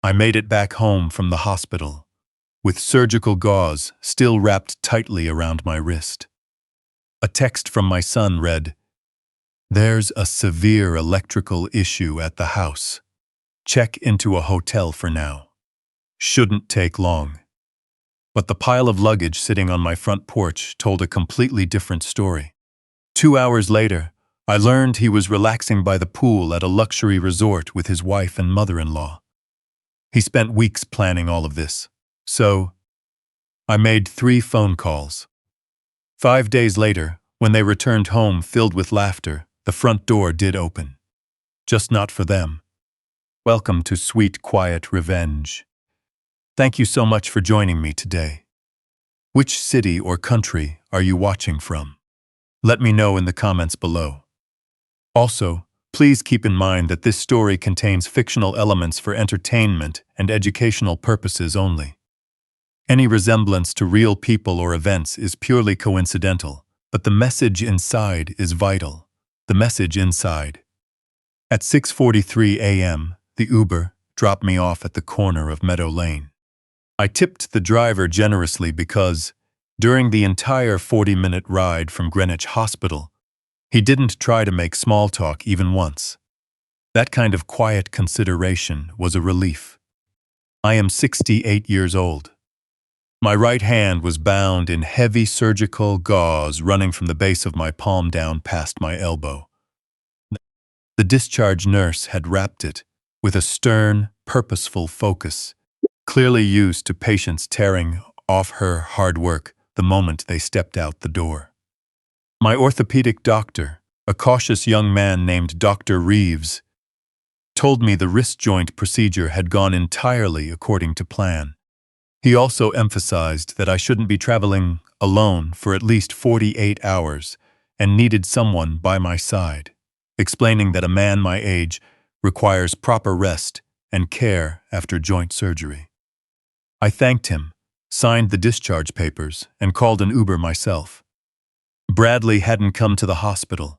I made it back home from the hospital, with surgical gauze still wrapped tightly around my wrist. A text from my son read, "There's a severe electrical issue at the house. Check into a hotel for now. Shouldn't take long." But the pile of luggage sitting on my front porch told a completely different story. 2 hours later, I learned he was relaxing by the pool at a luxury resort with his wife and mother-in-law. He spent weeks planning all of this. So, I made 3 phone calls. 5 days later, when they returned home filled with laughter, the front door did open. Just not for them. Welcome to sweet, quiet revenge. Thank you so much for joining me today. Which city or country are you watching from? Let me know in the comments below. Also, please keep in mind that this story contains fictional elements for entertainment and educational purposes only. Any resemblance to real people or events is purely coincidental, but the message inside is vital. The message inside. At 6:43 a.m., the Uber dropped me off at the corner of Meadow Lane. I tipped the driver generously because, during the entire 40-minute ride from Greenwich Hospital, he didn't try to make small talk even once. That kind of quiet consideration was a relief. I am 68 years old. My right hand was bound in heavy surgical gauze running from the base of my palm down past my elbow. The discharge nurse had wrapped it with a stern, purposeful focus, clearly used to patients tearing off her hard work the moment they stepped out the door. My orthopedic doctor, a cautious young man named Dr. Reeves, told me the wrist joint procedure had gone entirely according to plan. He also emphasized that I shouldn't be traveling alone for at least 48 hours and needed someone by my side, explaining that a man my age requires proper rest and care after joint surgery. I thanked him, signed the discharge papers, and called an Uber myself. Bradley hadn't come to the hospital.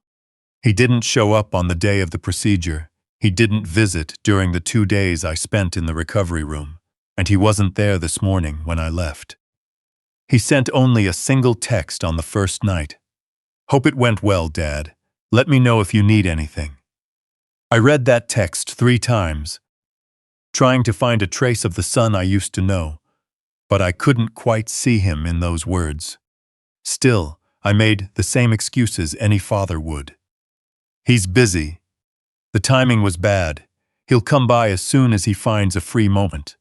He didn't show up on the day of the procedure. He didn't visit during the 2 days I spent in the recovery room, and he wasn't there this morning when I left. He sent only a single text on the first night. "Hope it went well, Dad. Let me know if you need anything." I read that text 3 times, trying to find a trace of the son I used to know, but I couldn't quite see him in those words. Still, I made the same excuses any father would. "He's busy. The timing was bad. He'll come by as soon as he finds a free moment."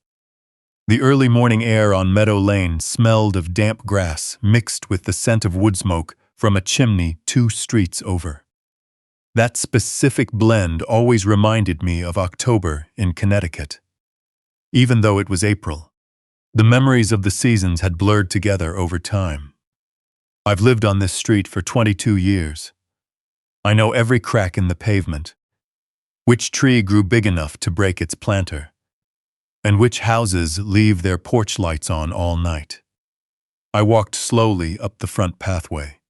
The early morning air on Meadow Lane smelled of damp grass mixed with the scent of wood smoke from a chimney 2 streets over. That specific blend always reminded me of October in Connecticut. Even though it was April, the memories of the seasons had blurred together over time. I've lived on this street for 22 years. I know every crack in the pavement, which tree grew big enough to break its planter, and which houses leave their porch lights on all night. I walked slowly up the front pathway.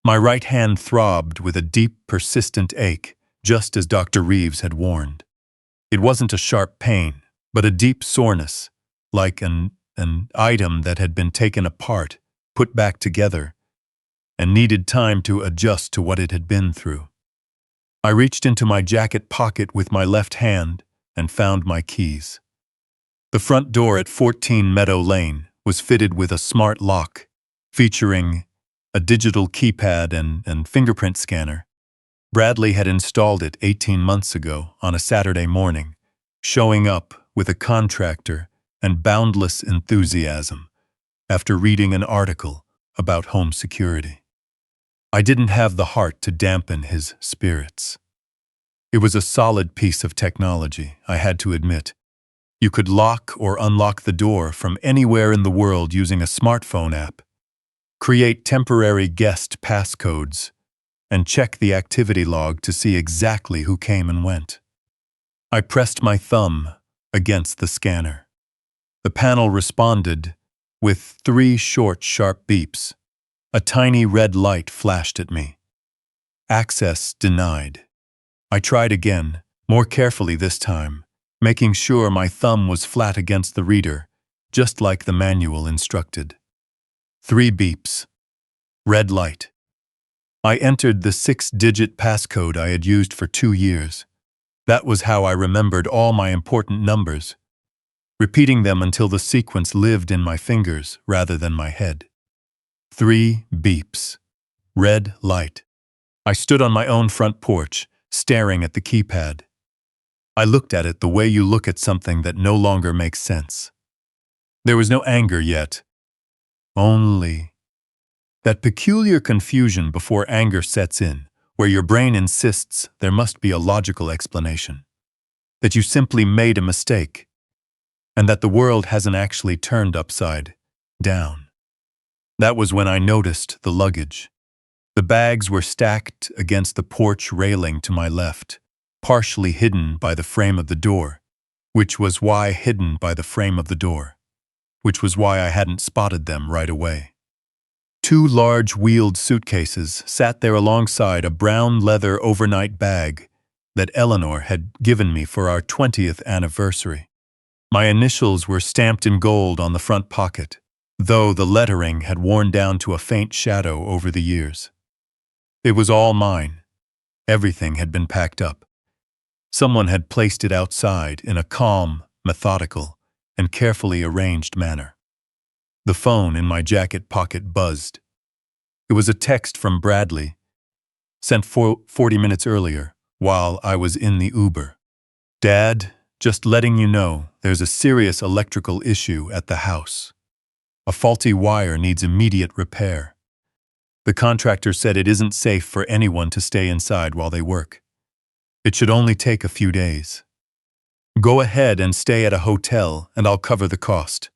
My right hand throbbed with a deep, persistent ache, just as Dr. Reeves had warned. It wasn't a sharp pain, but a deep soreness, like an item that had been taken apart, put back together, and needed time to adjust to what it had been through. I reached into my jacket pocket with my left hand and found my keys. The front door at 14 Meadow Lane was fitted with a smart lock, featuring a digital keypad and fingerprint scanner. Bradley had installed it 18 months ago on a Saturday morning, showing up with a contractor and boundless enthusiasm after reading an article about home security. I didn't have the heart to dampen his spirits. It was a solid piece of technology, I had to admit. You could lock or unlock the door from anywhere in the world using a smartphone app, create temporary guest passcodes, and check the activity log to see exactly who came and went. I pressed my thumb against the scanner. The panel responded with 3 short, sharp beeps. A tiny red light flashed at me. Access denied. I tried again, more carefully this time, making sure my thumb was flat against the reader, just like the manual instructed. 3 beeps. Red light. I entered the 6-digit passcode I had used for 2 years. That was how I remembered all my important numbers, repeating them until the sequence lived in my fingers rather than my head. 3 beeps. Red light. I stood on my own front porch, staring at the keypad. I looked at it the way you look at something that no longer makes sense. There was no anger yet. Only that peculiar confusion before anger sets in, where your brain insists there must be a logical explanation, that you simply made a mistake, and that the world hasn't actually turned upside down. That was when I noticed the luggage. The bags were stacked against the porch railing to my left, partially hidden by the frame of the door, which was why I hadn't spotted them right away. 2 large wheeled suitcases sat there alongside a brown leather overnight bag that Eleanor had given me for our 20th anniversary. My initials were stamped in gold on the front pocket, though the lettering had worn down to a faint shadow over the years. It was all mine. Everything had been packed up. Someone had placed it outside in a calm, methodical, and carefully arranged manner. The phone in my jacket pocket buzzed. It was a text from Bradley, sent 40 minutes earlier, while I was in the Uber. "Dad, just letting you know there's a serious electrical issue at the house. A faulty wire needs immediate repair. The contractor said it isn't safe for anyone to stay inside while they work. It should only take a few days. Go ahead and stay at a hotel and I'll cover the cost.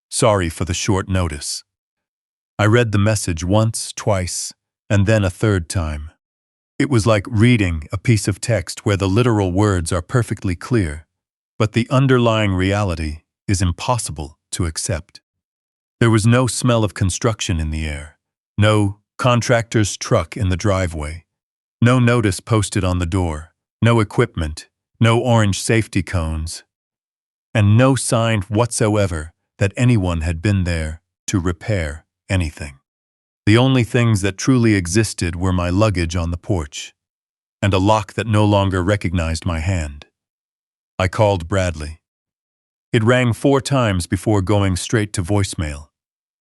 Sorry for the short notice." I read the message once, twice, and then a third time. It was like reading a piece of text where the literal words are perfectly clear, but the underlying reality is impossible to accept. There was no smell of construction in the air, no contractor's truck in the driveway, no notice posted on the door, no equipment, no orange safety cones, and no sign whatsoever that anyone had been there to repair anything. The only things that truly existed were my luggage on the porch, and a lock that no longer recognized my hand. I called Bradley. It rang 4 times before going straight to voicemail.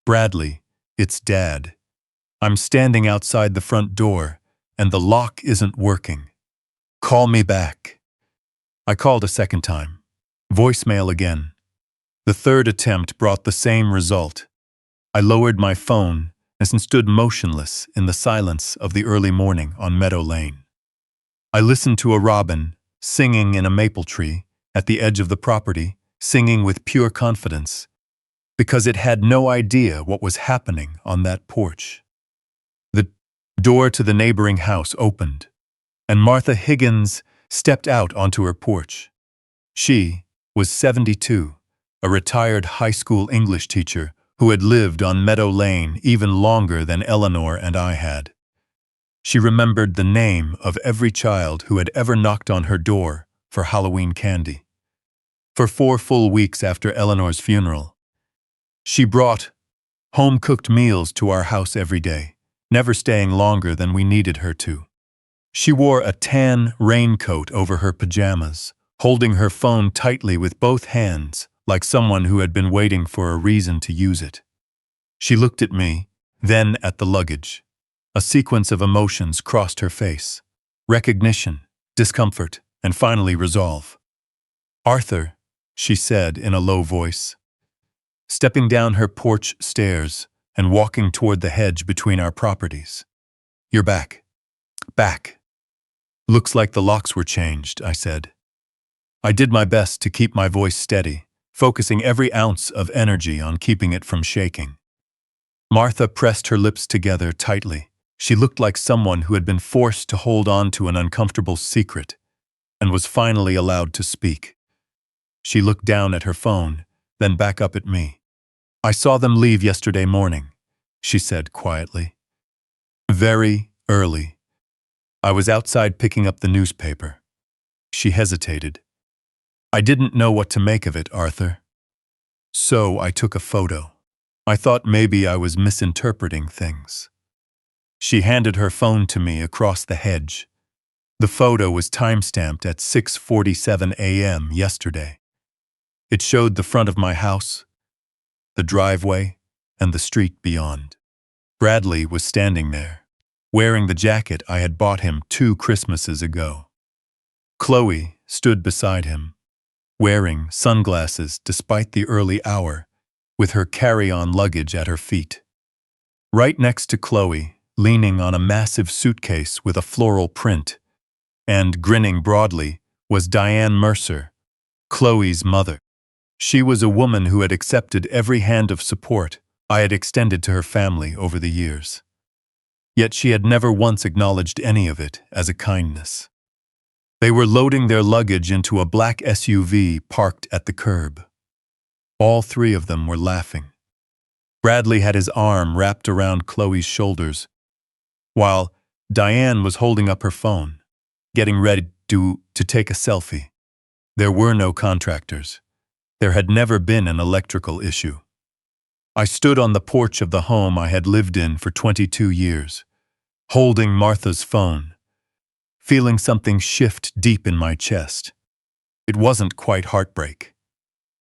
"Bradley, it's Dad. I'm standing outside the front door, and the lock isn't working. Call me back." I called a second time. Voicemail again. The third attempt brought the same result. I lowered my phone and stood motionless in the silence of the early morning on Meadow Lane. I listened to a robin singing in a maple tree at the edge of the property, singing with pure confidence, because it had no idea what was happening on that porch. The door to the neighboring house opened, and Martha Higgins stepped out onto her porch. She was 72, a retired high school English teacher who had lived on Meadow Lane even longer than Eleanor and I had. She remembered the name of every child who had ever knocked on her door for Halloween candy. For 4 full weeks after Eleanor's funeral, she brought home-cooked meals to our house every day, never staying longer than we needed her to. She wore a tan raincoat over her pajamas, holding her phone tightly with both hands, like someone who had been waiting for a reason to use it. She looked at me, then at the luggage. A sequence of emotions crossed her face: recognition, discomfort, and finally resolve. "Arthur," she said in a low voice, stepping down her porch stairs and walking toward the hedge between our properties. "You're back." "Back." "Looks like the locks were changed," I said. I did my best to keep my voice steady, focusing every ounce of energy on keeping it from shaking. Martha pressed her lips together tightly. She looked like someone who had been forced to hold on to an uncomfortable secret and was finally allowed to speak. She looked down at her phone, then back up at me. "I saw them leave yesterday morning," she said quietly. "Very early. I was outside picking up the newspaper." She hesitated. I didn't know what to make of it, Arthur. So I took a photo. I thought maybe I was misinterpreting things. She handed her phone to me across the hedge. The photo was timestamped at 6:47 a.m. yesterday. It showed the front of my house, the driveway, and the street beyond. Bradley was standing there, wearing the jacket I had bought him 2 Christmases ago. Chloe stood beside him, wearing sunglasses despite the early hour, with her carry-on luggage at her feet. Right next to Chloe, leaning on a massive suitcase with a floral print, and grinning broadly, was Diane Mercer, Chloe's mother. She was a woman who had accepted every hand of support I had extended to her family over the years. Yet she had never once acknowledged any of it as a kindness. They were loading their luggage into a black SUV parked at the curb. All 3 of them were laughing. Bradley had his arm wrapped around Chloe's shoulders, while Diane was holding up her phone, getting ready to take a selfie. There were no contractors. There had never been an electrical issue. I stood on the porch of the home I had lived in for 22 years, holding Martha's phone, feeling something shift deep in my chest. It wasn't quite heartbreak,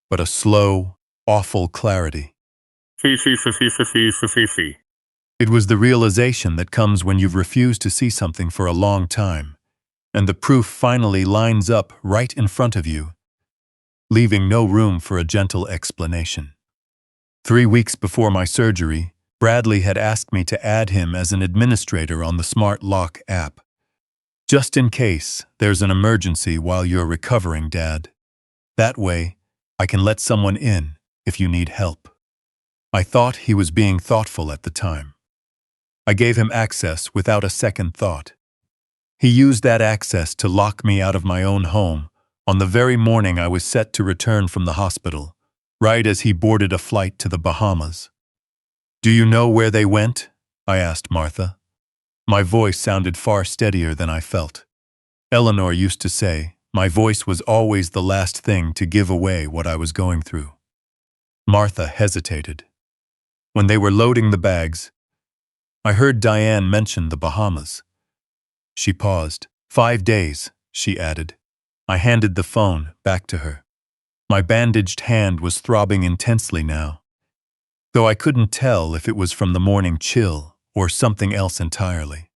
but a slow, awful clarity. It was the realization that comes when you've refused to see something for a long time, and the proof finally lines up right in front of you, leaving no room for a gentle explanation. 3 weeks before my surgery, Bradley had asked me to add him as an administrator on the Smart Lock app. Just in case there's an emergency while you're recovering, Dad. That way, I can let someone in if you need help. I thought he was being thoughtful at the time. I gave him access without a second thought. He used that access to lock me out of my own home on the very morning I was set to return from the hospital, right as he boarded a flight to the Bahamas. "Do you know where they went?" I asked Martha. My voice sounded far steadier than I felt. Eleanor used to say, my voice was always the last thing to give away what I was going through. Martha hesitated. When they were loading the bags, I heard Diane mention the Bahamas. She paused. 5 days, she added. I handed the phone back to her. My bandaged hand was throbbing intensely now, though I couldn't tell if it was from the morning chill or something else entirely.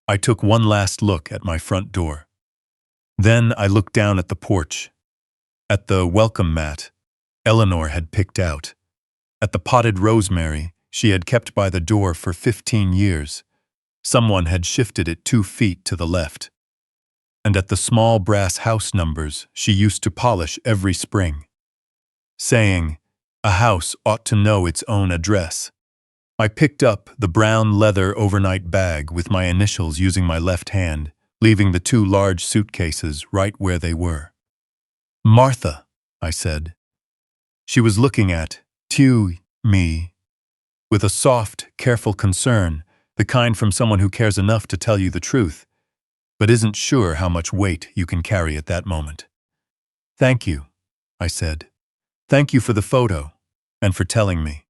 I took one last look at my front door. Then I looked down at the porch, at the welcome mat Eleanor had picked out, at the potted rosemary she had kept by the door for 15 years. Someone had shifted it 2 feet to the left, and at the small brass house numbers she used to polish every spring, saying, "A house ought to know its own address." I picked up the brown leather overnight bag with my initials using my left hand, leaving the 2 large suitcases right where they were. "Martha," I said. She was looking at me with a soft, careful concern, the kind from someone who cares enough to tell you the truth, but isn't sure how much weight you can carry at that moment. "Thank you," I said. "Thank you for the photo, and for telling me."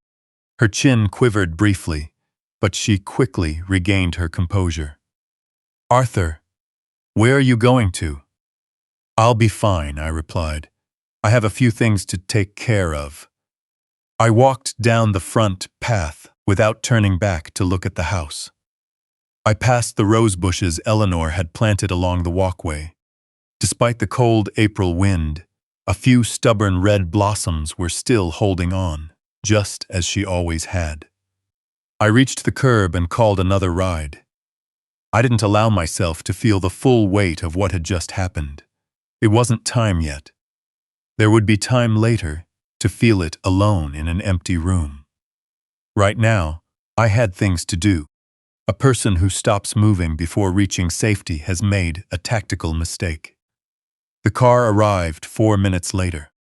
Her chin quivered briefly, but she quickly regained her composure. "Arthur, where are you going to?" "I'll be fine," I replied. "I have a few things to take care of." I walked down the front path without turning back to look at the house. I passed the rose bushes Eleanor had planted along the walkway. Despite the cold April wind, a few stubborn red blossoms were still holding on, just as she always had. I reached the curb and called another ride. I didn't allow myself to feel the full weight of what had just happened. It wasn't time yet. There would be time later to feel it alone in an empty room. Right now, I had things to do. A person who stops moving before reaching safety has made a tactical mistake. The car arrived 4 minutes later.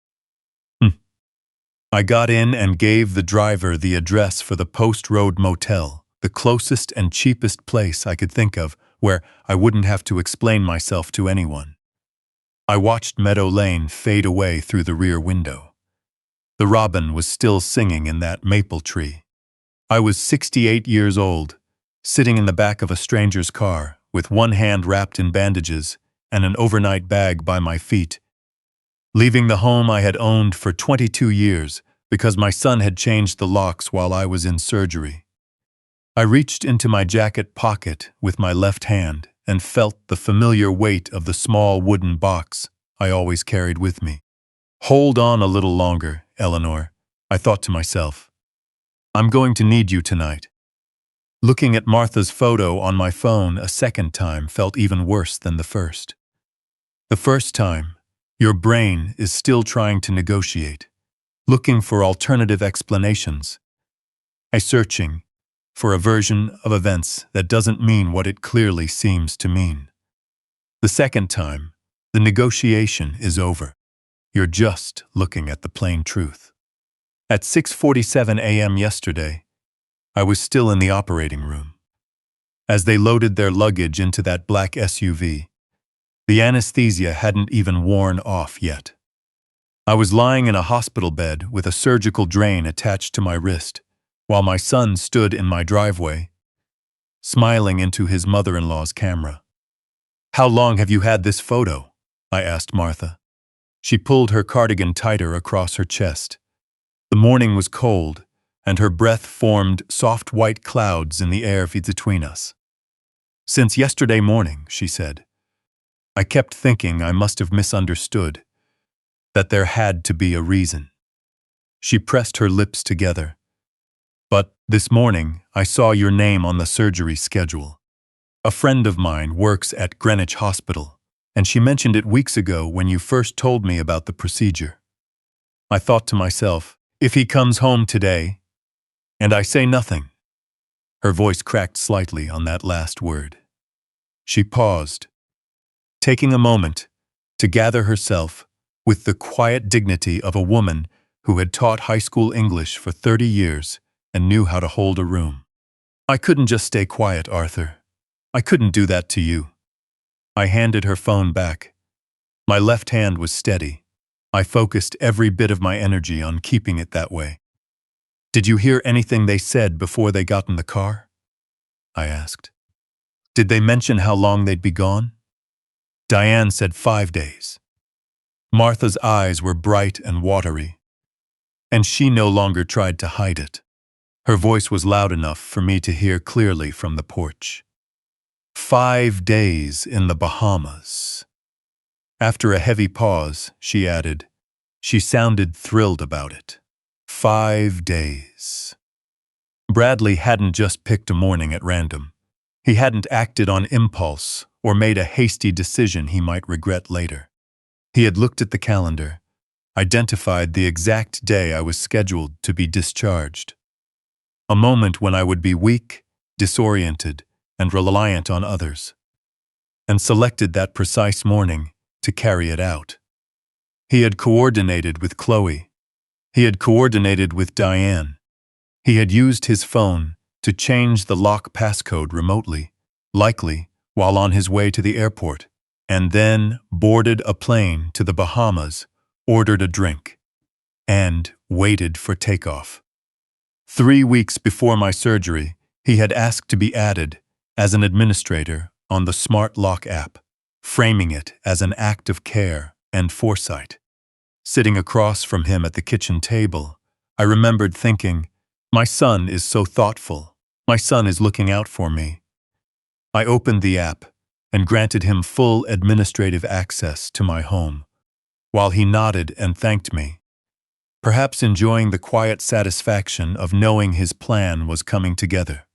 I got in and gave the driver the address for the Post Road Motel, the closest and cheapest place I could think of where I wouldn't have to explain myself to anyone. I watched Meadow Lane fade away through the rear window. The robin was still singing in that maple tree. I was 68 years old, sitting in the back of a stranger's car, with one hand wrapped in bandages and an overnight bag by my feet, leaving the home I had owned for 22 years because my son had changed the locks while I was in surgery. I reached into my jacket pocket with my left hand and felt the familiar weight of the small wooden box I always carried with me. Hold on a little longer, Eleanor, I thought to myself. I'm going to need you tonight. Looking at Martha's photo on my phone a second time felt even worse than the first. The first time, your brain is still trying to negotiate, looking for alternative explanations, searching for a version of events that doesn't mean what it clearly seems to mean. The second time, the negotiation is over. You're just looking at the plain truth. At 6:47 a.m. yesterday, I was still in the operating room. As they loaded their luggage into that black SUV, the anesthesia hadn't even worn off yet. I was lying in a hospital bed with a surgical drain attached to my wrist, while my son stood in my driveway, smiling into his mother-in-law's camera. "How long have you had this photo?" I asked Martha. She pulled her cardigan tighter across her chest. The morning was cold, and her breath formed soft white clouds in the air between us. "Since yesterday morning," she said. I kept thinking I must have misunderstood, that there had to be a reason. She pressed her lips together. "But this morning, I saw your name on the surgery schedule. A friend of mine works at Greenwich Hospital, and she mentioned it weeks ago when you first told me about the procedure. I thought to myself, if he comes home today, and I say nothing." Her voice cracked slightly on that last word. She paused, taking a moment to gather herself with the quiet dignity of a woman who had taught high school English for 30 years and knew how to hold a room. "I couldn't just stay quiet, Arthur. I couldn't do that to you." I handed her phone back. My left hand was steady. I focused every bit of my energy on keeping it that way. "Did you hear anything they said before they got in the car?" I asked. "Did they mention how long they'd be gone?" Diane said 5 days. Martha's eyes were bright and watery, and she no longer tried to hide it. Her voice was loud enough for me to hear clearly from the porch. 5 days in the Bahamas. After a heavy pause, she added. She sounded thrilled about it. 5 days. Bradley hadn't just picked a morning at random. He hadn't acted on impulse or made a hasty decision he might regret later. He had looked at the calendar, identified the exact day I was scheduled to be discharged. A moment when I would be weak, disoriented, and reliant on others, and selected that precise morning to carry it out. He had coordinated with Chloe. He had coordinated with Diane. He had used his phone to change the lock passcode remotely, likely while on his way to the airport, and then boarded a plane to the Bahamas, ordered a drink, and waited for takeoff. 3 weeks before my surgery, he had asked to be added as an administrator on the Smart Lock app, framing it as an act of care and foresight. Sitting across from him at the kitchen table, I remembered thinking, my son is so thoughtful. My son is looking out for me. I opened the app and granted him full administrative access to my home, while he nodded and thanked me, perhaps enjoying the quiet satisfaction of knowing his plan was coming together.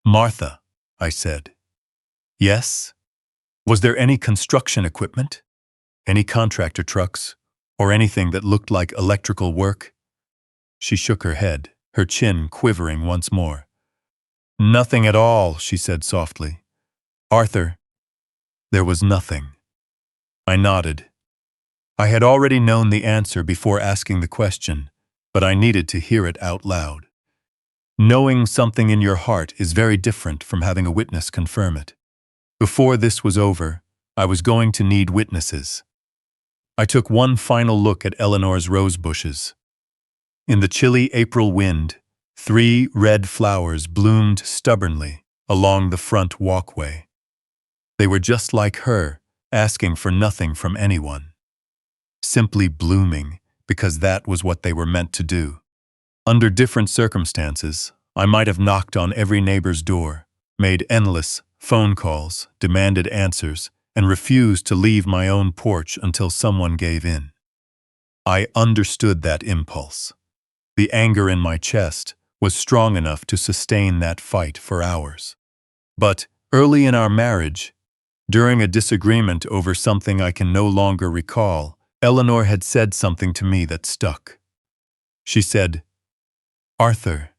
"Martha," I said. "Yes?" "Was there any construction equipment? Any contractor trucks? Or anything that looked like electrical work?" She shook her head, her chin quivering once more. "Nothing at all," she said softly. "Arthur, there was nothing." I nodded. I had already known the answer before asking the question, but I needed to hear it out loud. Knowing something in your heart is very different from having a witness confirm it. Before this was over, I was going to need witnesses. I took one final look at Eleanor's rose bushes. In the chilly April wind, 3 red flowers bloomed stubbornly along the front walkway. They were just like her, asking for nothing from anyone. Simply blooming because that was what they were meant to do. Under different circumstances, I might have knocked on every neighbor's door, made endless phone calls, demanded answers, and refused to leave my own porch until someone gave in. I understood that impulse. The anger in my chest was strong enough to sustain that fight for hours. But early in our marriage, during a disagreement over something I can no longer recall, Eleanor had said something to me that stuck. She said, "Arthur,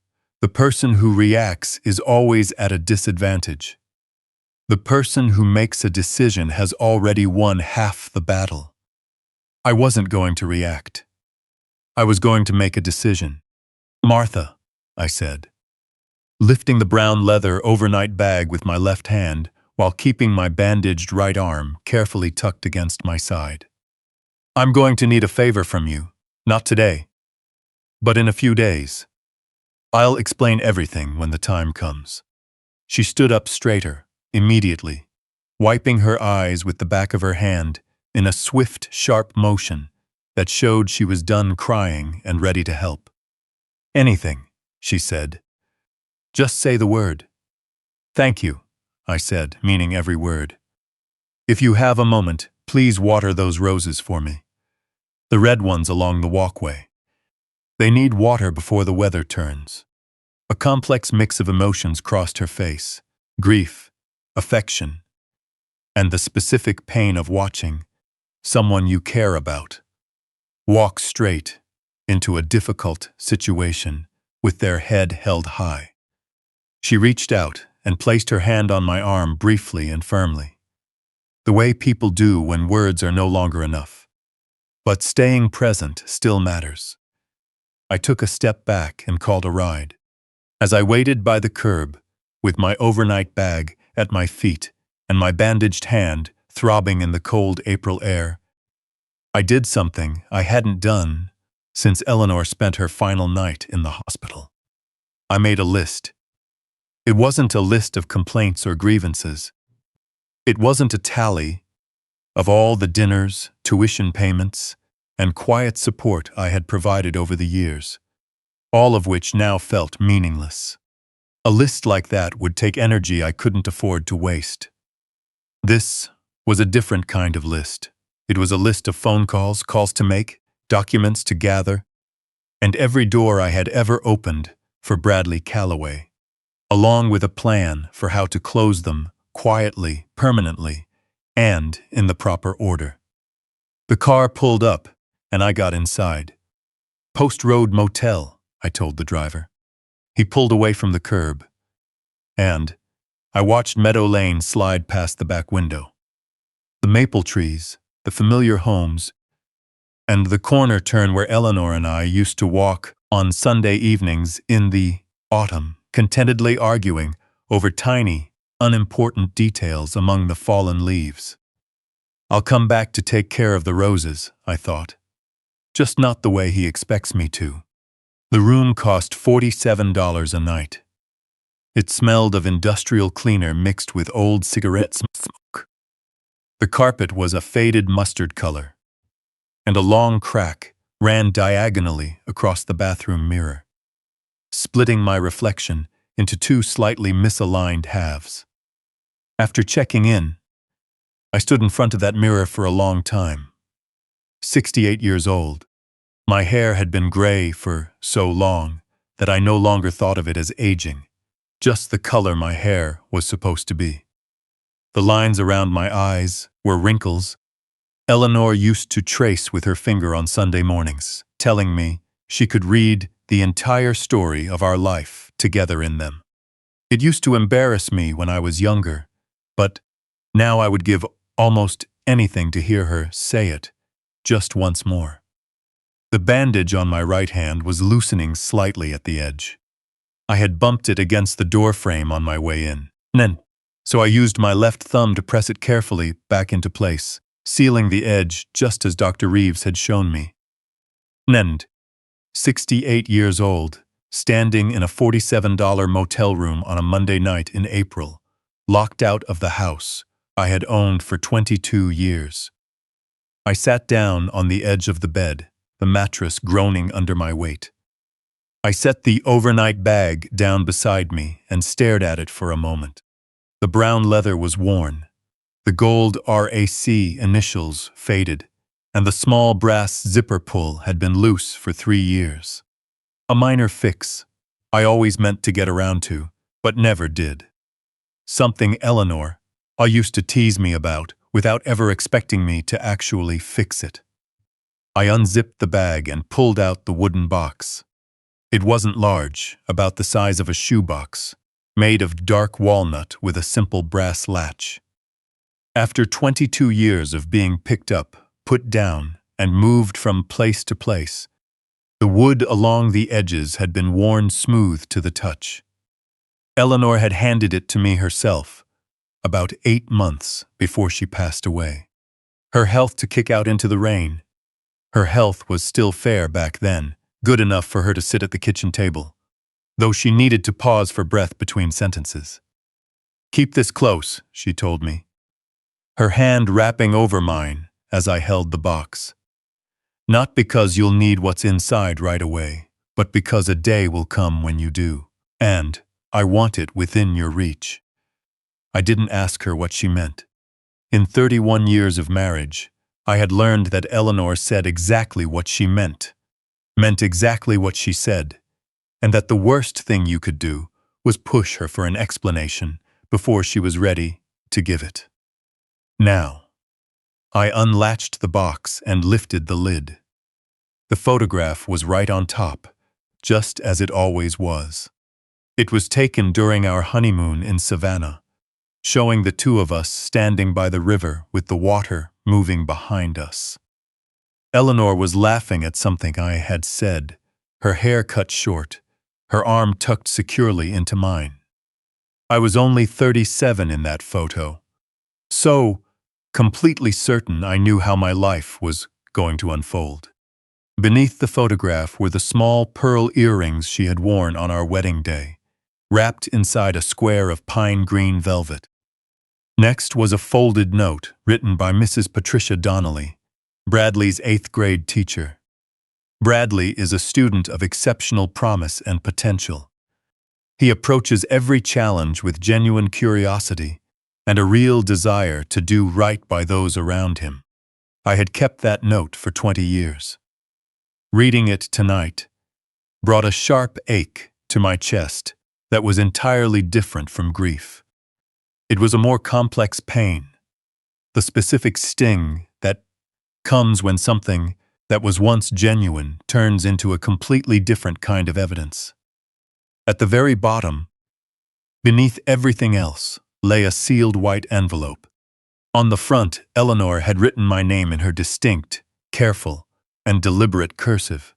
the person who reacts is always at a disadvantage. The person who makes a decision has already won half the battle." I wasn't going to react. I was going to make a decision. "Martha," I said, lifting the brown leather overnight bag with my left hand while keeping my bandaged right arm carefully tucked against my side. "I'm going to need a favor from you, not today, but in a few days. I'll explain everything when the time comes." She stood up straighter, immediately, wiping her eyes with the back of her hand in a swift, sharp motion that showed she was done crying and ready to help. "Anything," she said. "Just say the word." "Thank you," I said, meaning every word. "If you have a moment, please water those roses for me. The red ones along the walkway. They need water before the weather turns." A complex mix of emotions crossed her face: grief, affection, and the specific pain of watching someone you care about walk straight into a difficult situation with their head held high. She reached out and placed her hand on my arm briefly and firmly, the way people do when words are no longer enough. But staying present still matters. I took a step back and called a ride. As I waited by the curb, with my overnight bag at my feet and my bandaged hand throbbing in the cold April air, I did something I hadn't done since Eleanor spent her final night in the hospital. I made a list. It wasn't a list of complaints or grievances. It wasn't a tally of all the dinners, tuition payments, and quiet support I had provided over the years, all of which now felt meaningless. A list like that would take energy I couldn't afford to waste. This was a different kind of list. It was a list of phone calls, calls to make, documents to gather, and every door I had ever opened for Bradley Calloway, along with a plan for how to close them quietly, permanently, and in the proper order. The car pulled up, and I got inside. "Post Road Motel," I told the driver. He pulled away from the curb, and I watched Meadow Lane slide past the back window. The maple trees, the familiar homes, and the corner turn where Eleanor and I used to walk on Sunday evenings in the autumn, contentedly arguing over tiny, unimportant details among the fallen leaves. I'll come back to take care of the roses, I thought. Just not the way he expects me to. The room cost $47 a night. It smelled of industrial cleaner mixed with old cigarette smoke. The carpet was a faded mustard color, and a long crack ran diagonally across the bathroom mirror, splitting my reflection into 2 slightly misaligned halves. After checking in, I stood in front of that mirror for a long time. 68 years old, my hair had been gray for so long that I no longer thought of it as aging, just the color my hair was supposed to be. The lines around my eyes were wrinkles Eleanor used to trace with her finger on Sunday mornings, telling me she could read the entire story of our life together in them. It used to embarrass me when I was younger, but now I would give almost anything to hear her say it just once more. The bandage on my right hand was loosening slightly at the edge. I had bumped it against the door frame on my way in, so I used my left thumb to press it carefully back into place, sealing the edge just as Dr. Reeves had shown me. Nend, 68 years old, standing in a $47 motel room on a Monday night in April, locked out of the house I had owned for 22 years. I sat down on the edge of the bed, the mattress groaning under my weight. I set the overnight bag down beside me and stared at it for a moment. The brown leather was worn, the gold RAC initials faded, and the small brass zipper pull had been loose for 3 years. A minor fix I always meant to get around to, but never did. Something Eleanor used to tease me about without ever expecting me to actually fix it. I unzipped the bag and pulled out the wooden box. It wasn't large, about the size of a shoebox, made of dark walnut with a simple brass latch. After 22 years of being picked up, put down, and moved from place to place, the wood along the edges had been worn smooth to the touch. Eleanor had handed it to me herself, about 8 months before she passed away. Her health to kick out into the rain. Her health was still fair back then, good enough for her to sit at the kitchen table, though she needed to pause for breath between sentences. "Keep this close," she told me, her hand wrapping over mine as I held the box. "Not because you'll need what's inside right away, but because a day will come when you do, and I want it within your reach." I didn't ask her what she meant. In 31 years of marriage, I had learned that Eleanor said exactly what she meant exactly what she said, and that the worst thing you could do was push her for an explanation before she was ready to give it. Now, I unlatched the box and lifted the lid. The photograph was right on top, just as it always was. It was taken during our honeymoon in Savannah, showing the two of us standing by the river with the water moving behind us. Eleanor was laughing at something I had said, her hair cut short, her arm tucked securely into mine. I was only 37 in that photo, so completely certain I knew how my life was going to unfold. Beneath the photograph were the small pearl earrings she had worn on our wedding day, wrapped inside a square of pine green velvet. Next was a folded note written by Mrs. Patricia Donnelly, Bradley's 8th grade teacher. Bradley is a student of exceptional promise and potential. He approaches every challenge with genuine curiosity and a real desire to do right by those around him. I had kept that note for 20 years. Reading it tonight brought a sharp ache to my chest that was entirely different from grief. It was a more complex pain, the specific sting that comes when something that was once genuine turns into a completely different kind of evidence. At the very bottom, beneath everything else, lay a sealed white envelope. On the front, Eleanor had written my name in her distinct, careful, and deliberate cursive.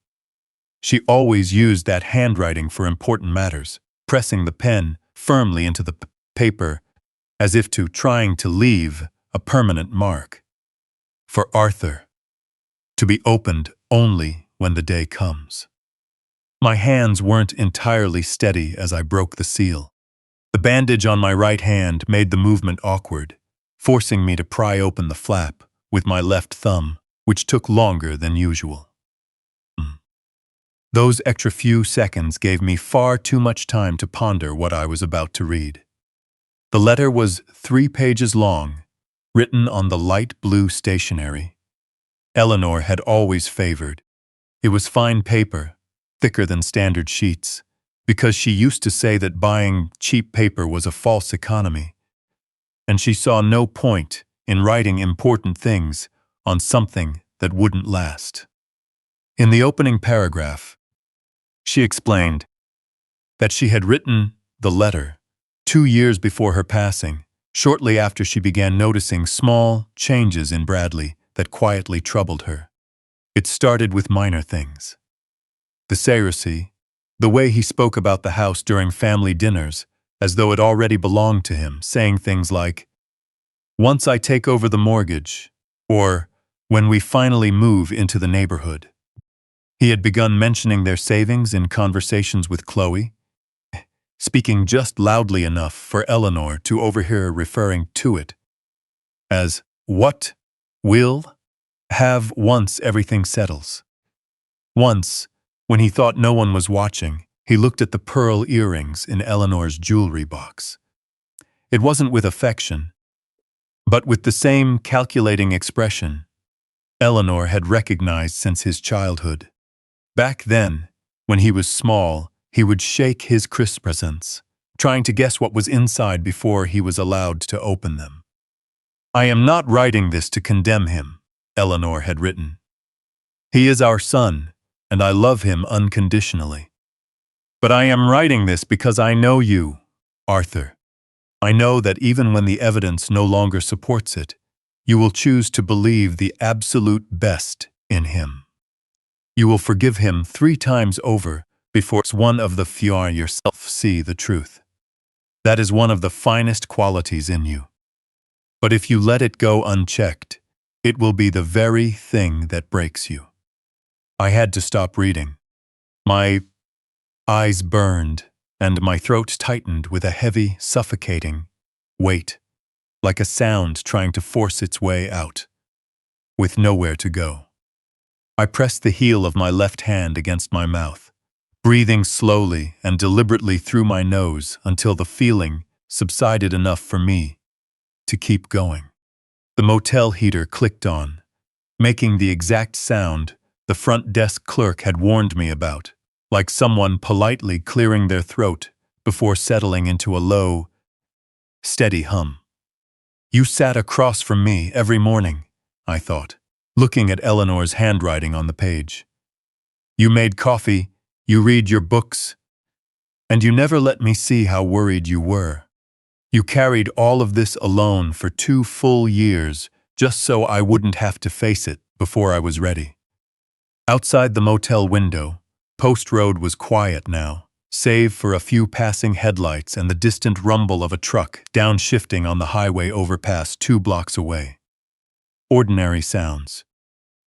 She always used that handwriting for important matters, pressing the pen firmly into the paper as if trying to leave a permanent mark. For Arthur, to be opened only when the day comes. My hands weren't entirely steady as I broke the seal. The bandage on my right hand made the movement awkward, forcing me to pry open the flap with my left thumb, which took longer than usual. Those extra few seconds gave me far too much time to ponder what I was about to read. The letter was 3 pages long, written on the light blue stationery Eleanor had always favored. It was fine paper, thicker than standard sheets, because she used to say that buying cheap paper was a false economy, and she saw no point in writing important things on something that wouldn't last. In the opening paragraph, she explained that she had written the letter 2 years before her passing, shortly after she began noticing small changes in Bradley that quietly troubled her. It started with minor things. The secrecy, the way he spoke about the house during family dinners, as though it already belonged to him, saying things like, "Once I take over the mortgage, or when we finally move into the neighborhood. He had begun mentioning their savings in conversations with Chloe, speaking just loudly enough for Eleanor to overhear referring to it as what will have once everything settles. Once, when he thought no one was watching, he looked at the pearl earrings in Eleanor's jewelry box. It wasn't with affection, but with the same calculating expression Eleanor had recognized since his childhood. Back then, when he was small, he would shake his crisp presents, trying to guess what was inside before he was allowed to open them. "I am not writing this to condemn him," Eleanor had written. "He is our son, and I love him unconditionally. But I am writing this because I know you, Arthur. I know that even when the evidence no longer supports it, you will choose to believe the absolute best in him. You will forgive him 3 times over before one of the few yourself see the truth. That is one of the finest qualities in you. But if you let it go unchecked, it will be the very thing that breaks you." I had to stop reading. My eyes burned, and my throat tightened with a heavy, suffocating weight, like a sound trying to force its way out, with nowhere to go. I pressed the heel of my left hand against my mouth, breathing slowly and deliberately through my nose until the feeling subsided enough for me to keep going. The motel heater clicked on, making the exact sound the front desk clerk had warned me about, like someone politely clearing their throat before settling into a low, steady hum. "You sat across from me every morning," I thought, looking at Eleanor's handwriting on the page. "You made coffee, you read your books, and you never let me see how worried you were. You carried all of this alone for 2 full years just so I wouldn't have to face it before I was ready." Outside the motel window, Post Road was quiet now, save for a few passing headlights and the distant rumble of a truck downshifting on the highway overpass 2 blocks away. Ordinary sounds.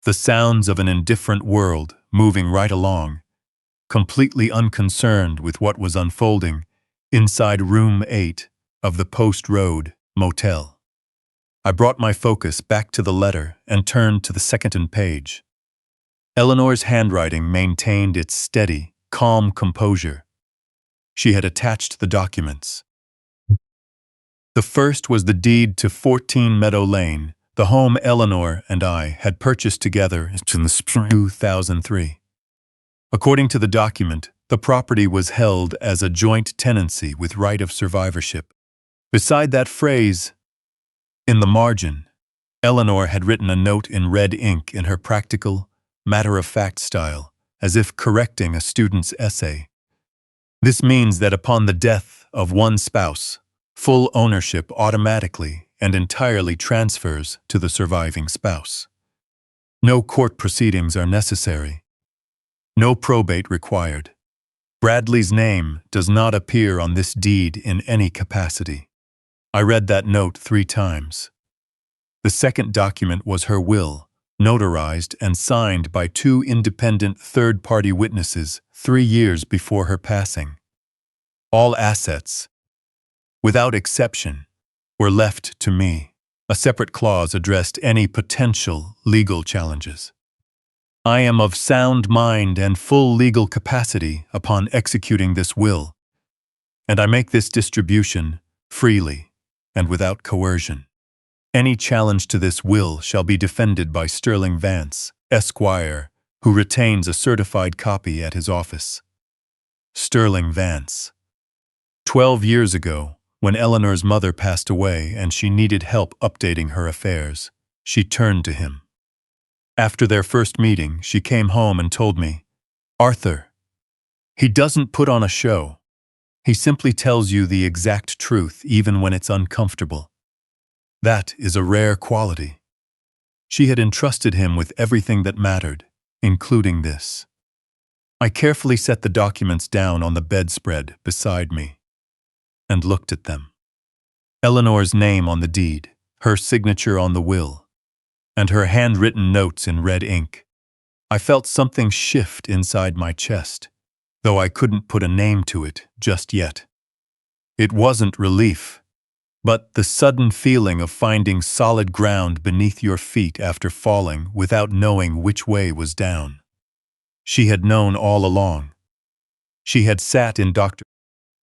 The sounds of an indifferent world moving right along, completely unconcerned with what was unfolding inside room 8 of the Post Road motel. I brought my focus back to the letter and turned to the second page. Eleanor's handwriting maintained its steady, calm composure. She had attached the documents. The first was the deed to 14 Meadow Lane, the home Eleanor and I had purchased together in the spring of 2003. According to the document, the property was held as a joint tenancy with right of survivorship. Beside that phrase, in the margin, Eleanor had written a note in red ink in her practical, matter-of-fact style, as if correcting a student's essay. "This means that upon the death of one spouse, full ownership automatically and entirely transfers to the surviving spouse. No court proceedings are necessary. No probate required. Bradley's name does not appear on this deed in any capacity." I read that note 3 times. The second document was her will, notarized and signed by 2 independent third-party witnesses 3 years before her passing. All assets, without exception, were left to me. A separate clause addressed any potential legal challenges. "I am of sound mind and full legal capacity upon executing this will, and I make this distribution freely and without coercion. Any challenge to this will shall be defended by Sterling Vance, Esquire, who retains a certified copy at his office." Sterling Vance. 12 years ago, when Eleanor's mother passed away and she needed help updating her affairs, she turned to him. After their first meeting, she came home and told me, "Arthur, he doesn't put on a show. He simply tells you the exact truth even when it's uncomfortable. That is a rare quality." She had entrusted him with everything that mattered, including this. I carefully set the documents down on the bedspread beside me and looked at them. Eleanor's name on the deed, her signature on the will, and her handwritten notes in red ink. I felt something shift inside my chest, though I couldn't put a name to it just yet. It wasn't relief, but the sudden feeling of finding solid ground beneath your feet after falling without knowing which way was down. She had known all along. She had sat in Dr.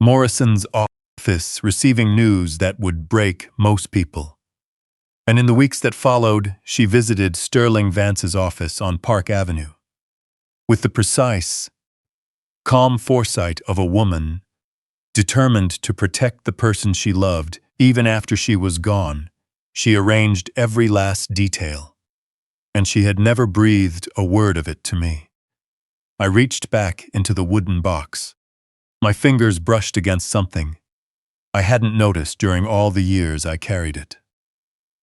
Morrison's office receiving news that would break most people. And in the weeks that followed, she visited Sterling Vance's office on Park Avenue. With the precise, calm foresight of a woman determined to protect the person she loved, even after she was gone, she arranged every last detail. And she had never breathed a word of it to me. I reached back into the wooden box. My fingers brushed against something I hadn't noticed during all the years I carried it.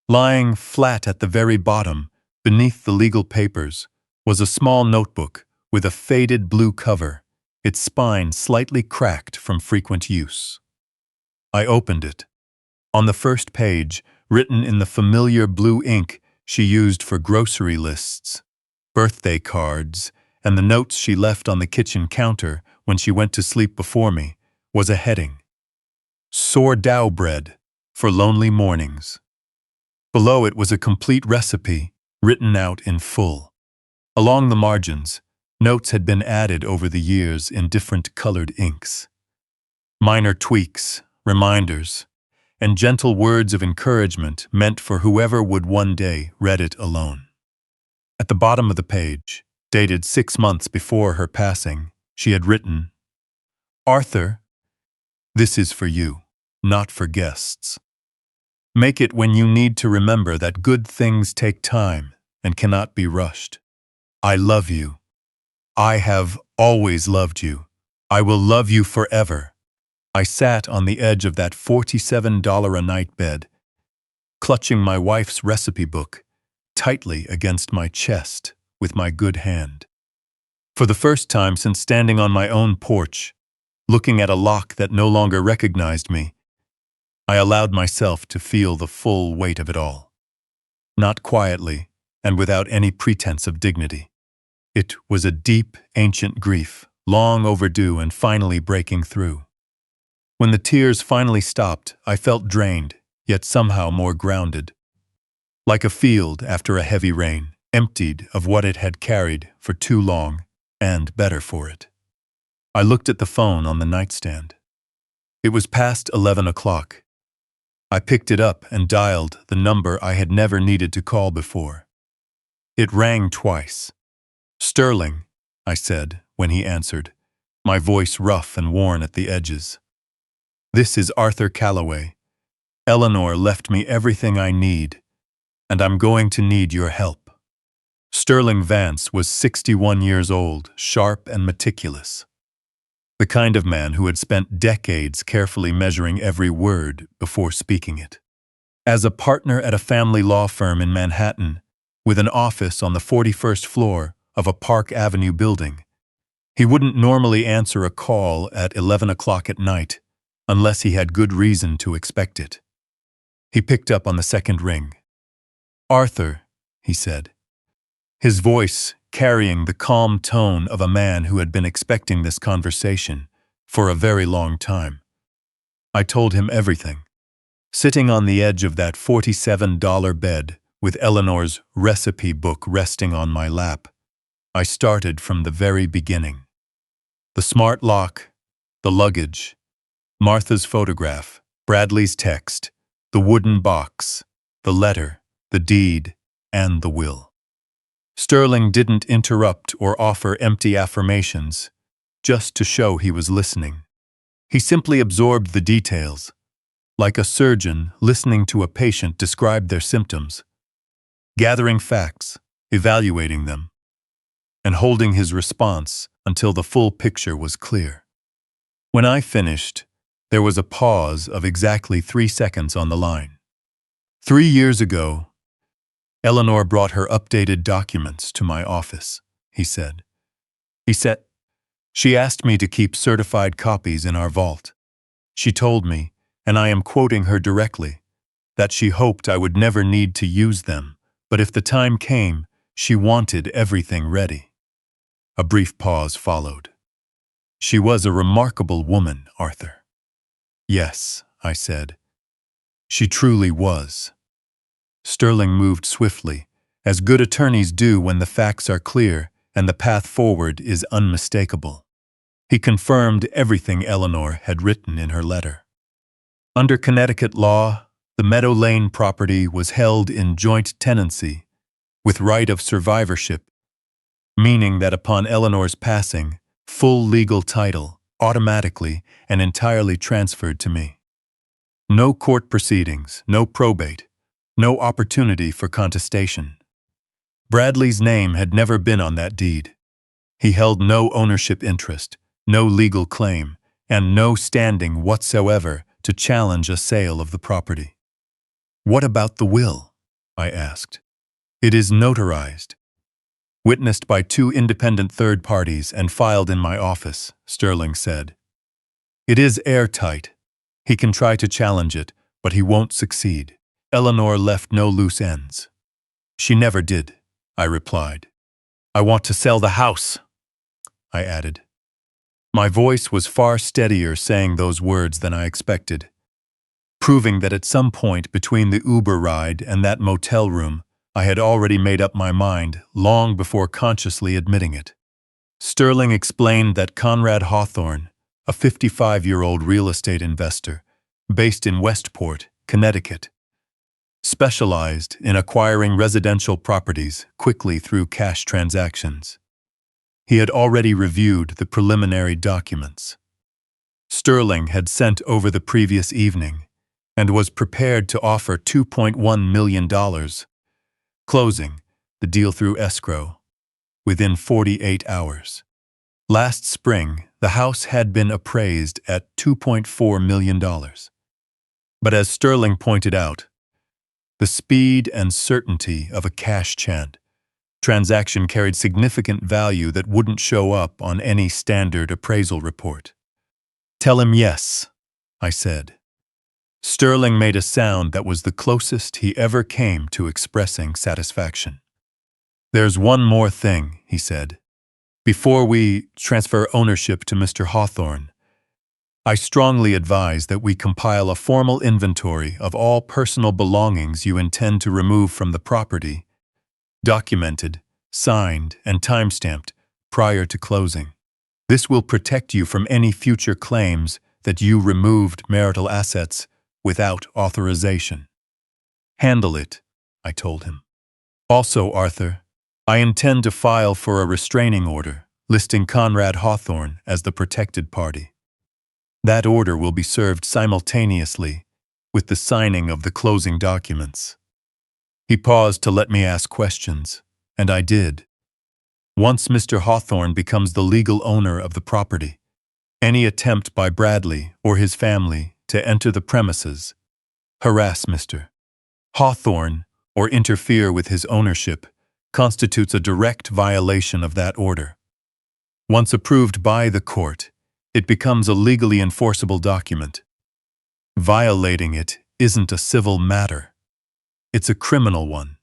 Lying flat at the very bottom, beneath the legal papers, was a small notebook with a faded blue cover, its spine slightly cracked from frequent use. I opened it. On the first page, written in the familiar blue ink she used for grocery lists, birthday cards, and the notes she left on the kitchen counter when she went to sleep before me, was a heading: Sourdough bread for lonely mornings. Below it was a complete recipe, written out in full. Along the margins, notes had been added over the years in different colored inks. Minor tweaks, reminders, and gentle words of encouragement meant for whoever would one day read it alone. At the bottom of the page, dated 6 months before her passing, she had written, "Arthur, this is for you, not for guests. Make it when you need to remember that good things take time and cannot be rushed. I love you. I have always loved you. I will love you forever." I sat on the edge of that $47 a night bed, clutching my wife's recipe book tightly against my chest with my good hand. For the first time since standing on my own porch, looking at a lock that no longer recognized me, I allowed myself to feel the full weight of it all. Not quietly and without any pretense of dignity. It was a deep, ancient grief, long overdue and finally breaking through. When the tears finally stopped, I felt drained, yet somehow more grounded. Like a field after a heavy rain, emptied of what it had carried for too long, and better for it. I looked at the phone on the nightstand. It was past 11 o'clock. I picked it up and dialed the number I had never needed to call before. It rang twice. "Sterling," I said when he answered, my voice rough and worn at the edges. "This is Arthur Calloway. Eleanor left me everything I need, and I'm going to need your help." Sterling Vance was 61 years old, sharp and meticulous. The kind of man who had spent decades carefully measuring every word before speaking it. As a partner at a family law firm in Manhattan, with an office on the 41st floor of a Park Avenue building, he wouldn't normally answer a call at 11 o'clock at night unless he had good reason to expect it. He picked up on the second ring. "Arthur," he said, his voice carrying the calm tone of a man who had been expecting this conversation for a very long time. I told him everything. Sitting on the edge of that $47 bed with Eleanor's recipe book resting on my lap, I started from the very beginning. The smart lock, the luggage, Martha's photograph, Bradley's text, the wooden box, the letter, the deed, and the will. Sterling didn't interrupt or offer empty affirmations, just to show he was listening. He simply absorbed the details, like a surgeon listening to a patient describe their symptoms, gathering facts, evaluating them, and holding his response until the full picture was clear. When I finished, there was a pause of exactly 3 seconds on the line. 3 years ago, Eleanor brought her updated documents to my office, he said. She asked me to keep certified copies in our vault. She told me, and I am quoting her directly, that she hoped I would never need to use them, but if the time came, she wanted everything ready. A brief pause followed. She was a remarkable woman, Arthur. Yes, I said. She truly was. Sterling moved swiftly, as good attorneys do when the facts are clear and the path forward is unmistakable. He confirmed everything Eleanor had written in her letter. Under Connecticut law, the Meadow Lane property was held in joint tenancy, with right of survivorship, meaning that upon Eleanor's passing, full legal title automatically and entirely transferred to me. No court proceedings, no probate, no opportunity for contestation. Bradley's name had never been on that deed. He held no ownership interest, no legal claim, and no standing whatsoever to challenge a sale of the property. What about the will? I asked. It is notarized, witnessed by 2 independent third parties and filed in my office, Sterling said. It is airtight. He can try to challenge it, but he won't succeed. Eleanor left no loose ends. She never did, I replied. I want to sell the house, I added. My voice was far steadier saying those words than I expected, proving that at some point between the Uber ride and that motel room, I had already made up my mind long before consciously admitting it. Sterling explained that Conrad Hawthorne, a 55-year-old real estate investor based in Westport, Connecticut, specialized in acquiring residential properties quickly through cash transactions. He had already reviewed the preliminary documents Sterling had sent over the previous evening and was prepared to offer $2.1 million, closing the deal through escrow within 48 hours. Last spring, the house had been appraised at $2.4 million. But as Sterling pointed out, the speed and certainty of a cash transaction carried significant value that wouldn't show up on any standard appraisal report. Tell him yes, I said. Sterling made a sound that was the closest he ever came to expressing satisfaction. There's one more thing, he said. Before we transfer ownership to Mr. Hawthorne, I strongly advise that we compile a formal inventory of all personal belongings you intend to remove from the property, documented, signed, and timestamped prior to closing. This will protect you from any future claims that you removed marital assets without authorization. Handle it, I told him. Also, Arthur, I intend to file for a restraining order listing Conrad Hawthorne as the protected party. That order will be served simultaneously with the signing of the closing documents. He paused to let me ask questions, and I did. Once Mr. Hawthorne becomes the legal owner of the property, any attempt by Bradley or his family to enter the premises, harass Mr. Hawthorne, or interfere with his ownership constitutes a direct violation of that order. Once approved by the court, it becomes a legally enforceable document. Violating it isn't a civil matter. It's a criminal one.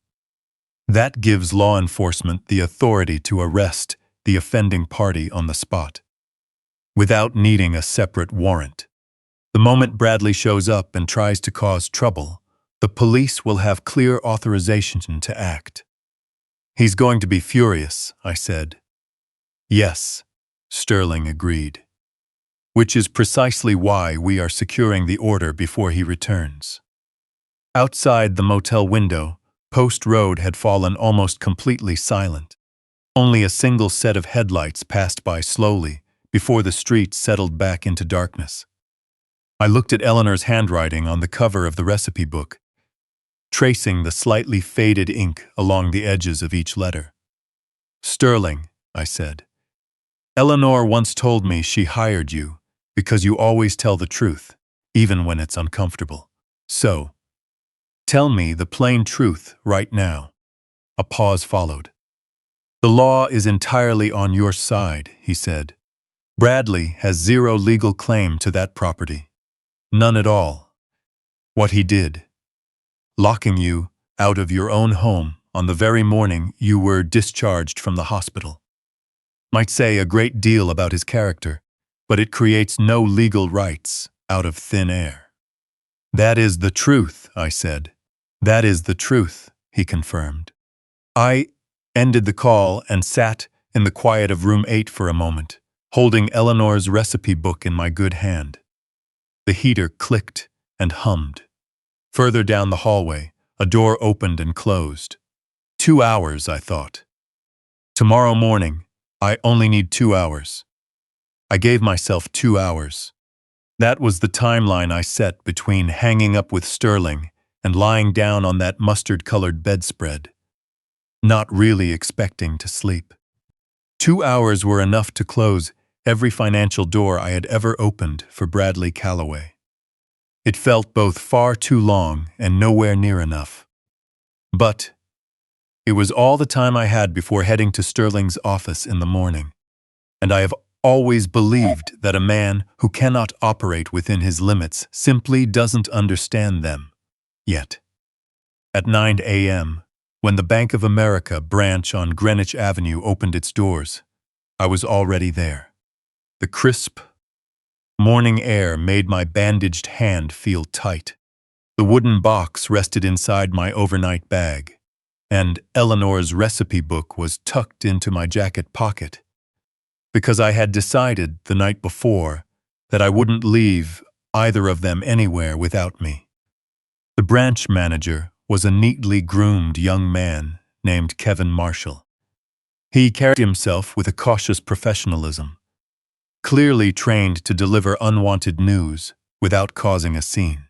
That gives law enforcement the authority to arrest the offending party on the spot, without needing a separate warrant. The moment Bradley shows up and tries to cause trouble, the police will have clear authorization to act. He's going to be furious, I said. Yes, Sterling agreed. Which is precisely why we are securing the order before he returns. Outside the motel window, Post Road had fallen almost completely silent. Only a single set of headlights passed by slowly before the street settled back into darkness. I looked at Eleanor's handwriting on the cover of the recipe book, tracing the slightly faded ink along the edges of each letter. Sterling, I said, Eleanor once told me she hired you because you always tell the truth, even when it's uncomfortable. So, tell me the plain truth right now. A pause followed. The law is entirely on your side, he said. Bradley has zero legal claim to that property. None at all. What he did, locking you out of your own home on the very morning you were discharged from the hospital. Might say a great deal about his character, but it creates no legal rights out of thin air. That is the truth, I said. That is the truth, he confirmed. I ended the call and sat in the quiet of room 8 for a moment, holding Eleanor's recipe book in my good hand. The heater clicked and hummed. Further down the hallway, a door opened and closed. 2 hours, I thought. Tomorrow morning, I only need 2 hours. I gave myself 2 hours. That was the timeline I set between hanging up with Sterling and lying down on that mustard-colored bedspread, not really expecting to sleep. 2 hours were enough to close every financial door I had ever opened for Bradley Calloway. It felt both far too long and nowhere near enough. But it was all the time I had before heading to Sterling's office in the morning, and I have always believed that a man who cannot operate within his limits simply doesn't understand them, yet. At 9 a.m., when the Bank of America branch on Greenwich Avenue opened its doors, I was already there. The crisp, morning air made my bandaged hand feel tight. The wooden box rested inside my overnight bag, and Eleanor's recipe book was tucked into my jacket pocket, because I had decided the night before that I wouldn't leave either of them anywhere without me. The branch manager was a neatly groomed young man named Kevin Marshall. He carried himself with a cautious professionalism, clearly trained to deliver unwanted news without causing a scene.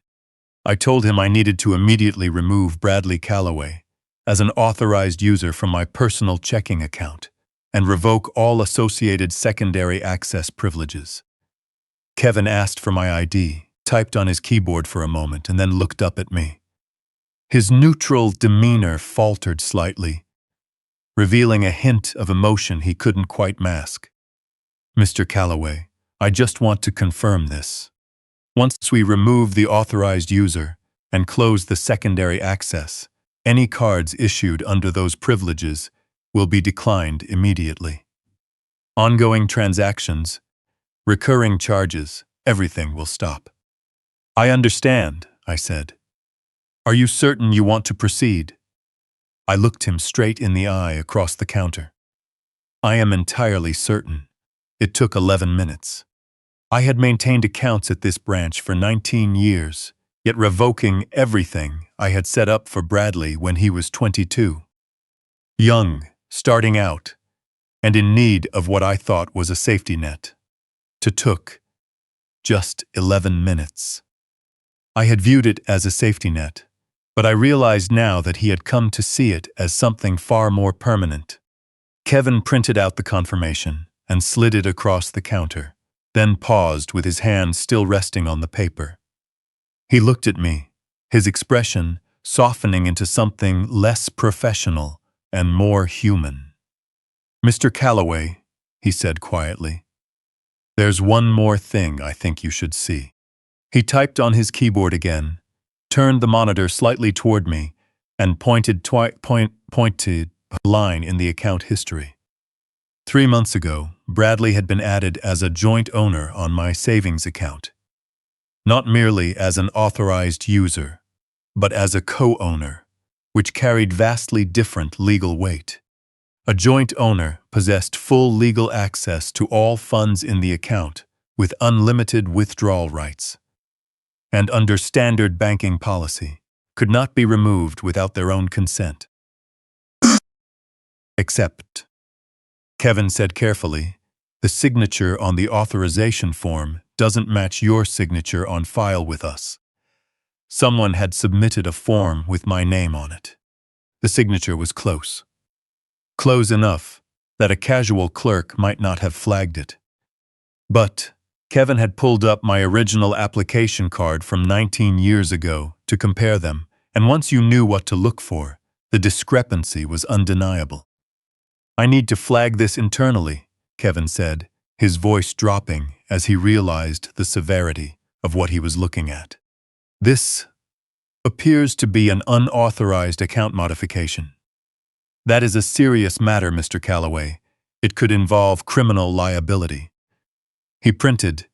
I told him I needed to immediately remove Bradley Calloway as an authorized user from my personal checking account and revoke all associated secondary access privileges. Kevin asked for my ID, typed on his keyboard for a moment, and then looked up at me. His neutral demeanor faltered slightly, revealing a hint of emotion he couldn't quite mask. Mr. Calloway, I just want to confirm this. Once we remove the authorized user and close the secondary access, any cards issued under those privileges will be declined immediately. Ongoing transactions, recurring charges, everything will stop. I understand, I said. Are you certain you want to proceed? I looked him straight in the eye across the counter. I am entirely certain. It took 11 minutes. I had maintained accounts at this branch for 19 years, yet revoking everything I had set up for Bradley when he was 22. Young, starting out, and in need of what I thought was a safety net. Took just 11 minutes. I had viewed it as a safety net, but I realized now that he had come to see it as something far more permanent. Kevin printed out the confirmation and slid it across the counter, then paused with his hand still resting on the paper. He looked at me, his expression softening into something less professional and more human. Mr. Calloway, he said quietly, there's one more thing I think you should see. He typed on his keyboard again, turned the monitor slightly toward me, and pointed a line in the account history. 3 months ago, Bradley had been added as a joint owner on my savings account. Not merely as an authorized user, but as a co-owner, which carried vastly different legal weight. A joint owner possessed full legal access to all funds in the account with unlimited withdrawal rights, and under standard banking policy, could not be removed without their own consent. Except, Kevin said carefully, the signature on the authorization form doesn't match your signature on file with us. Someone had submitted a form with my name on it. The signature was close. Close enough that a casual clerk might not have flagged it. But Kevin had pulled up my original application card from 19 years ago to compare them, and once you knew what to look for, the discrepancy was undeniable. I need to flag this internally, Kevin said, his voice dropping as he realized the severity of what he was looking at. This appears to be an unauthorized account modification. That is a serious matter, Mr. Calloway. It could involve criminal liability. He printed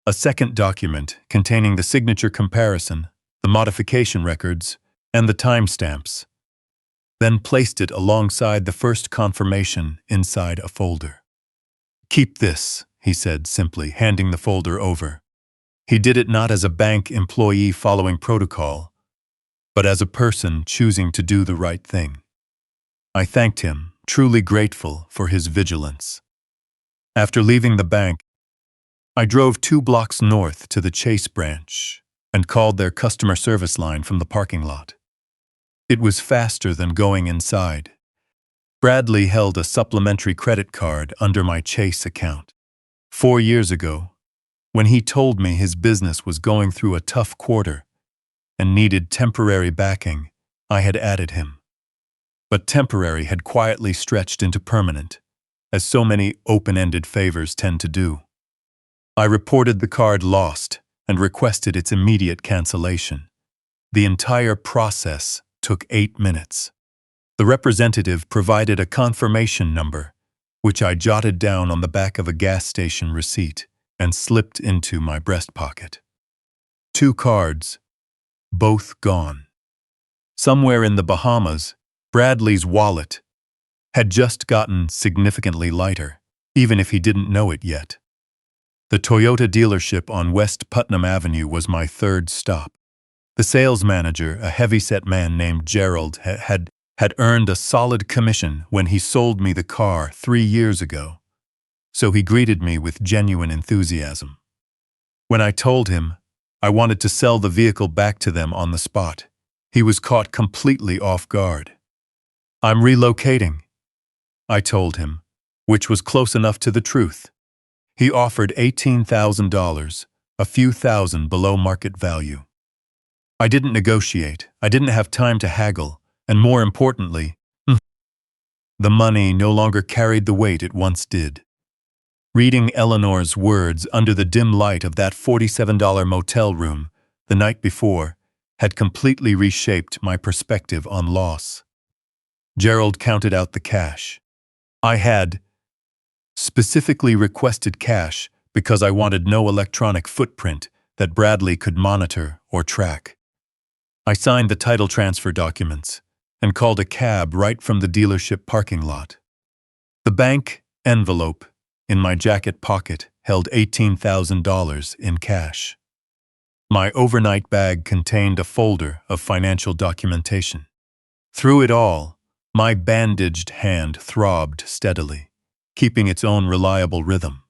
a second document containing the signature comparison, the modification records, and the timestamps, then placed it alongside the first confirmation inside a folder. "Keep this," he said simply, handing the folder over. He did it not as a bank employee following protocol, but as a person choosing to do the right thing. I thanked him, truly grateful for his vigilance. After leaving the bank, I drove 2 blocks north to the Chase branch and called their customer service line from the parking lot. It was faster than going inside. Bradley held a supplementary credit card under my Chase account. 4 years ago, when he told me his business was going through a tough quarter and needed temporary backing, I had added him. But temporary had quietly stretched into permanent, as so many open-ended favors tend to do. I reported the card lost and requested its immediate cancellation. The entire process took 8 minutes. The representative provided a confirmation number, which I jotted down on the back of a gas station receipt and slipped into my breast pocket. 2 cards, both gone. Somewhere in the Bahamas, Bradley's wallet had just gotten significantly lighter, even if he didn't know it yet. The Toyota dealership on West Putnam Avenue was my third stop. The sales manager, a heavy-set man named Gerald, had earned a solid commission when he sold me the car 3 years ago, so he greeted me with genuine enthusiasm. When I told him I wanted to sell the vehicle back to them on the spot, he was caught completely off guard. "I'm relocating," I told him, which was close enough to the truth. He offered $18,000, a few thousand below market value. I didn't negotiate, I didn't have time to haggle, and more importantly, the money no longer carried the weight it once did. Reading Eleanor's words under the dim light of that $47 motel room the night before had completely reshaped my perspective on loss. Gerald counted out the cash. I had specifically requested cash because I wanted no electronic footprint that Bradley could monitor or track. I signed the title transfer documents and called a cab right from the dealership parking lot. The bank envelope in my jacket pocket held $18,000 in cash. My overnight bag contained a folder of financial documentation. Through it all, my bandaged hand throbbed steadily, keeping its own reliable rhythm.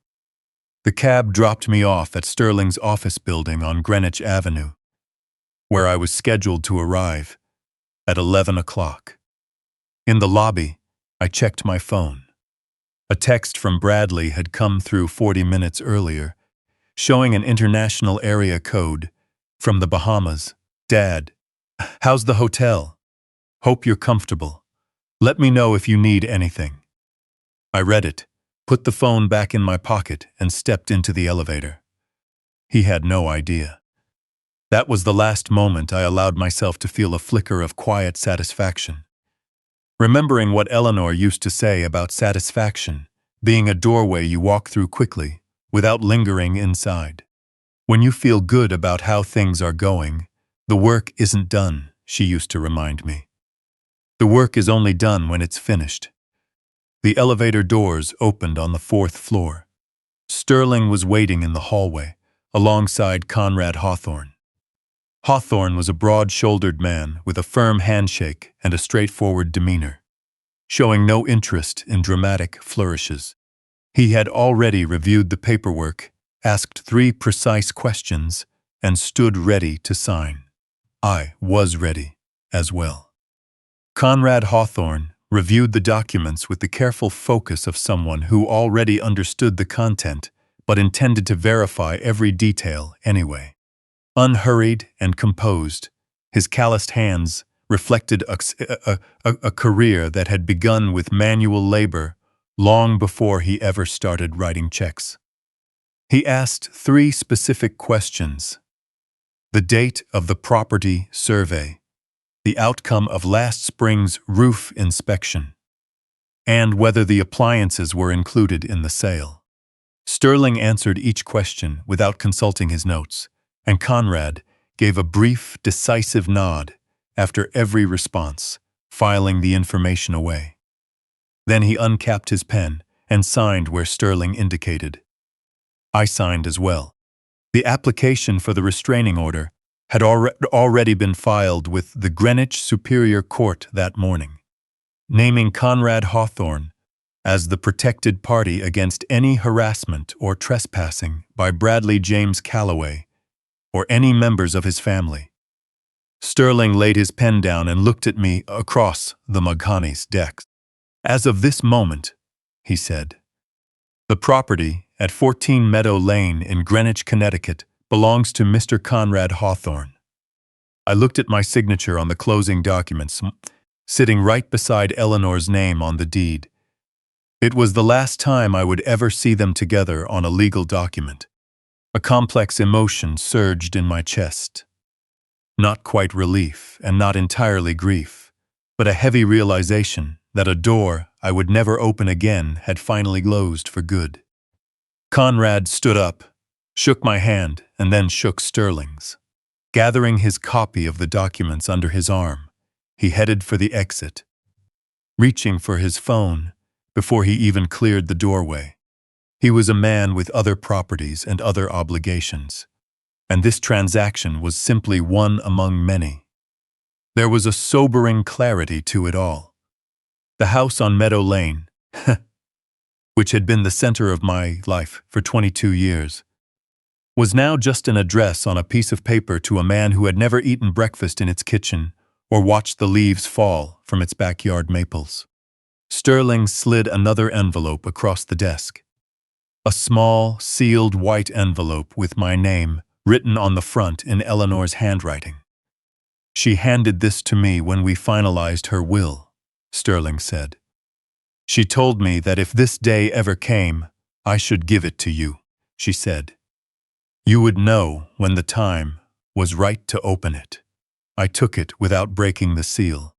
The cab dropped me off at Sterling's office building on Greenwich Avenue, where I was scheduled to arrive at 11 o'clock. In the lobby, I checked my phone. A text from Bradley had come through 40 minutes earlier, showing an international area code from the Bahamas. "Dad, how's the hotel? Hope you're comfortable. Let me know if you need anything." I read it, put the phone back in my pocket, and stepped into the elevator. He had no idea. That was the last moment I allowed myself to feel a flicker of quiet satisfaction. Remembering what Eleanor used to say about satisfaction being a doorway you walk through quickly, without lingering inside. When you feel good about how things are going, the work isn't done, she used to remind me. The work is only done when it's finished. The elevator doors opened on the 4th floor. Sterling was waiting in the hallway, alongside Conrad Hawthorne. Hawthorne was a broad-shouldered man with a firm handshake and a straightforward demeanor, showing no interest in dramatic flourishes. He had already reviewed the paperwork, asked 3 precise questions, and stood ready to sign. I was ready as well. Conrad Hawthorne reviewed the documents with the careful focus of someone who already understood the content but intended to verify every detail anyway. Unhurried and composed, his calloused hands reflected a career that had begun with manual labor long before he ever started writing checks. He asked 3 specific questions: the date of the property survey, the outcome of last spring's roof inspection, and whether the appliances were included in the sale. Sterling answered each question without consulting his notes, and Conrad gave a brief, decisive nod after every response, filing the information away. Then he uncapped his pen and signed where Sterling indicated. I signed as well. The application for the restraining order had already been filed with the Greenwich Superior Court that morning, naming Conrad Hawthorne as the protected party against any harassment or trespassing by Bradley James Calloway or any members of his family. Sterling laid his pen down and looked at me across the Maghani's deck. As of this moment, he said, the property at 14 Meadow Lane in Greenwich, Connecticut, belongs to Mr. Conrad Hawthorne. I looked at my signature on the closing documents, sitting right beside Eleanor's name on the deed. It was the last time I would ever see them together on a legal document. A complex emotion surged in my chest. Not quite relief and not entirely grief, but a heavy realization that a door I would never open again had finally closed for good. Conrad stood up, shook my hand, and then shook Sterling's. Gathering his copy of the documents under his arm, he headed for the exit, reaching for his phone before he even cleared the doorway. He was a man with other properties and other obligations, and this transaction was simply one among many. There was a sobering clarity to it all. The house on Meadow Lane, which had been the center of my life for 22 years, was now just an address on a piece of paper to a man who had never eaten breakfast in its kitchen or watched the leaves fall from its backyard maples. Sterling slid another envelope across the desk. A small, sealed white envelope with my name written on the front in Eleanor's handwriting. She handed this to me when we finalized her will, Sterling said. She told me that if this day ever came, I should give it to you, she said. You would know when the time was right to open it. I took it without breaking the seal.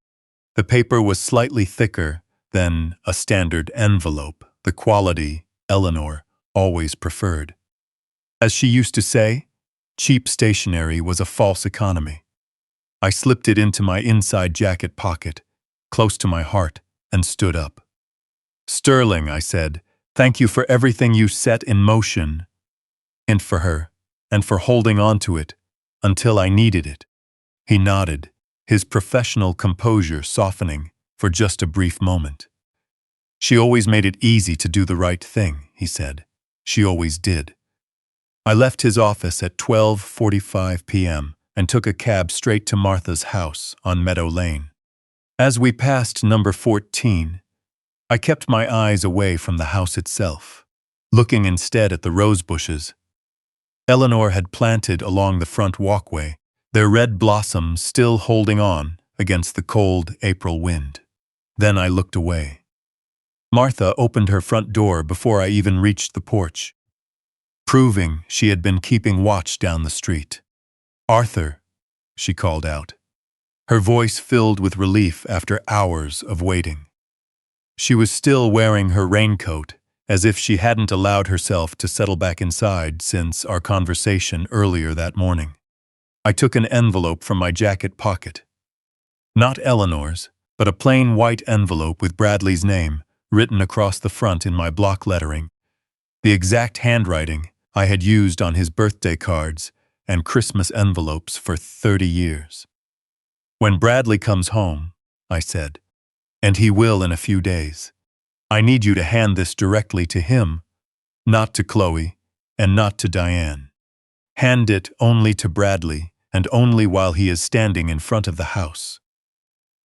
The paper was slightly thicker than a standard envelope, the quality Eleanor always preferred. As she used to say, cheap stationery was a false economy. I slipped it into my inside jacket pocket, close to my heart, and stood up. Sterling, I said, thank you for everything you set in motion, and for her, and for holding on to it until I needed it. He nodded, his professional composure softening for just a brief moment. She always made it easy to do the right thing, he said. She always did. I left his office at 12:45 p.m. and took a cab straight to Martha's house on Meadow Lane. As we passed number 14, I kept my eyes away from the house itself, looking instead at the rose bushes Eleanor had planted along the front walkway, their red blossoms still holding on against the cold April wind. Then I looked away. Martha opened her front door before I even reached the porch, proving she had been keeping watch down the street. Arthur, she called out, her voice filled with relief after hours of waiting. She was still wearing her raincoat, as if she hadn't allowed herself to settle back inside since our conversation earlier that morning. I took an envelope from my jacket pocket. Not Eleanor's, but a plain white envelope with Bradley's name written across the front in my block lettering, the exact handwriting I had used on his birthday cards and Christmas envelopes for 30 years. When Bradley comes home, I said, and he will in a few days, I need you to hand this directly to him, not to Chloe, and not to Diane. Hand it only to Bradley, and only while he is standing in front of the house.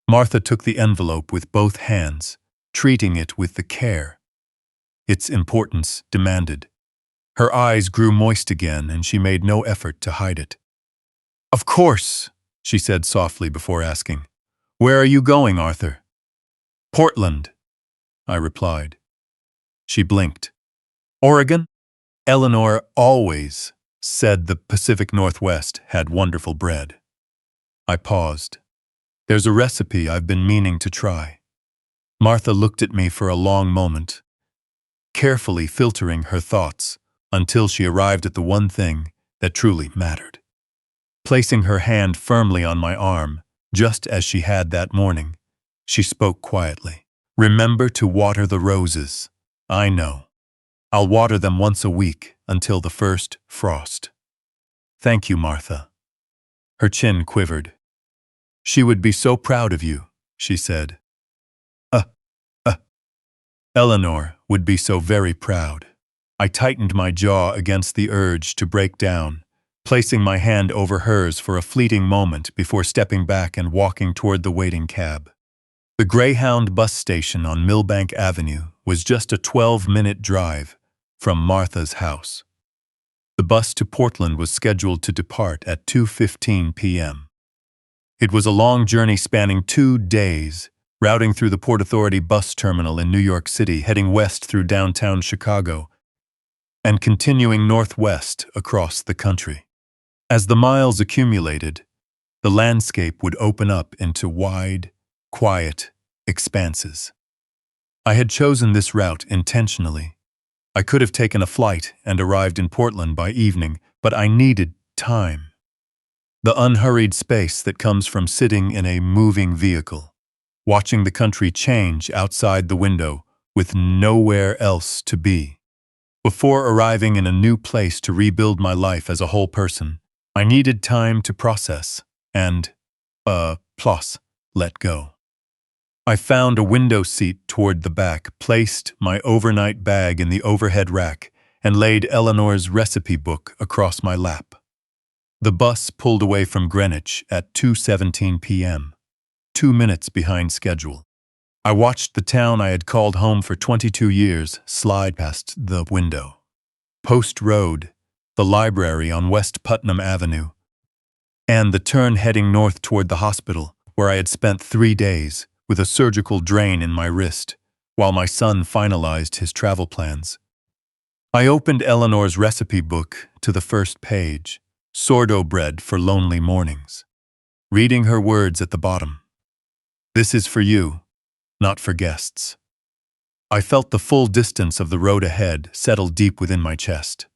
Martha took the envelope with both hands, treating it with the care its importance demanded. Her eyes grew moist again, and she made no effort to hide it. Of course, she said softly before asking, Where are you going, Arthur? Portland, I replied. She blinked. Oregon? Eleanor always said the Pacific Northwest had wonderful bread. I paused. There's a recipe I've been meaning to try. Martha looked at me for a long moment, carefully filtering her thoughts until she arrived at the one thing that truly mattered. Placing her hand firmly on my arm, just as she had that morning, she spoke quietly. "Remember to water the roses. I know. I'll water them once a week until the first frost." "Thank you, Martha." Her chin quivered. "She would be so proud of you," she said. Uh, uh. Eleanor would be so very proud." I tightened my jaw against the urge to break down, placing my hand over hers for a fleeting moment before stepping back and walking toward the waiting cab. The Greyhound bus station on Millbank Avenue was just a 12-minute drive from Martha's house. The bus to Portland was scheduled to depart at 2:15 p.m. It was a long journey spanning 2 days, routing through the Port Authority bus terminal in New York City, heading west through downtown Chicago, and continuing northwest across the country. As the miles accumulated, the landscape would open up into wide, quiet expanses. I had chosen this route intentionally. I could have taken a flight and arrived in Portland by evening, but I needed time. The unhurried space that comes from sitting in a moving vehicle, watching the country change outside the window with nowhere else to be. Before arriving in a new place to rebuild my life as a whole person, I needed time to process and, plus, let go. I found a window seat toward the back, placed my overnight bag in the overhead rack, and laid Eleanor's recipe book across my lap. The bus pulled away from Greenwich at 2:17 p.m., 2 minutes behind schedule. I watched the town I had called home for 22 years slide past the window. Post Road, the library on West Putnam Avenue, and the turn heading north toward the hospital, where I had spent 3 days with a surgical drain in my wrist, while my son finalized his travel plans. I opened Eleanor's recipe book to the first page, "Sourdough bread for lonely mornings," reading her words at the bottom. "This is for you, not for guests." I felt the full distance of the road ahead settle deep within my chest.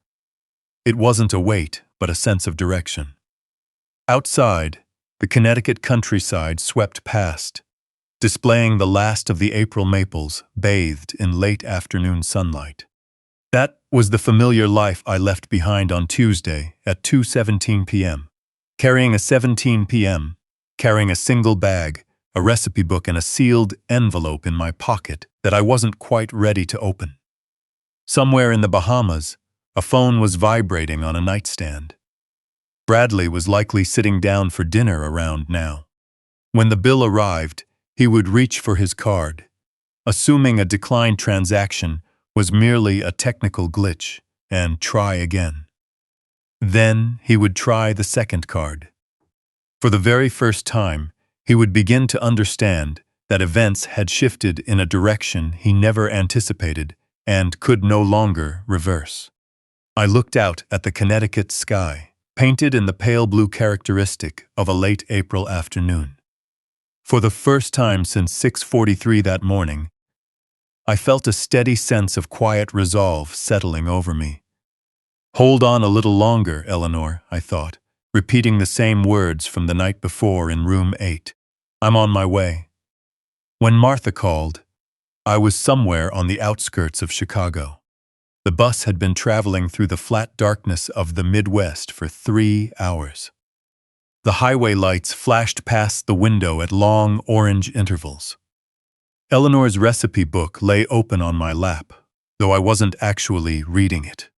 It wasn't a weight, but a sense of direction. Outside, the Connecticut countryside swept past, displaying the last of the April maples bathed in late afternoon sunlight. That was the familiar life I left behind on Tuesday at 2:17 p.m., carrying a 17 p.m., carrying a single bag, a recipe book, and a sealed envelope in my pocket that I wasn't quite ready to open. Somewhere in the Bahamas, a phone was vibrating on a nightstand. Bradley was likely sitting down for dinner around now. When the bill arrived, he would reach for his card, assuming a declined transaction was merely a technical glitch, and try again. Then he would try the second card. For the very first time, he would begin to understand that events had shifted in a direction he never anticipated and could no longer reverse. I looked out at the Connecticut sky, painted in the pale blue characteristic of a late April afternoon. For the first time since 6:43 that morning, I felt a steady sense of quiet resolve settling over me. "Hold on a little longer, Eleanor," I thought, repeating the same words from the night before in room 8. "I'm on my way." When Martha called, I was somewhere on the outskirts of Chicago. The bus had been traveling through the flat darkness of the Midwest for 3 hours. The highway lights flashed past the window at long orange intervals. Eleanor's recipe book lay open on my lap, though I wasn't actually reading it.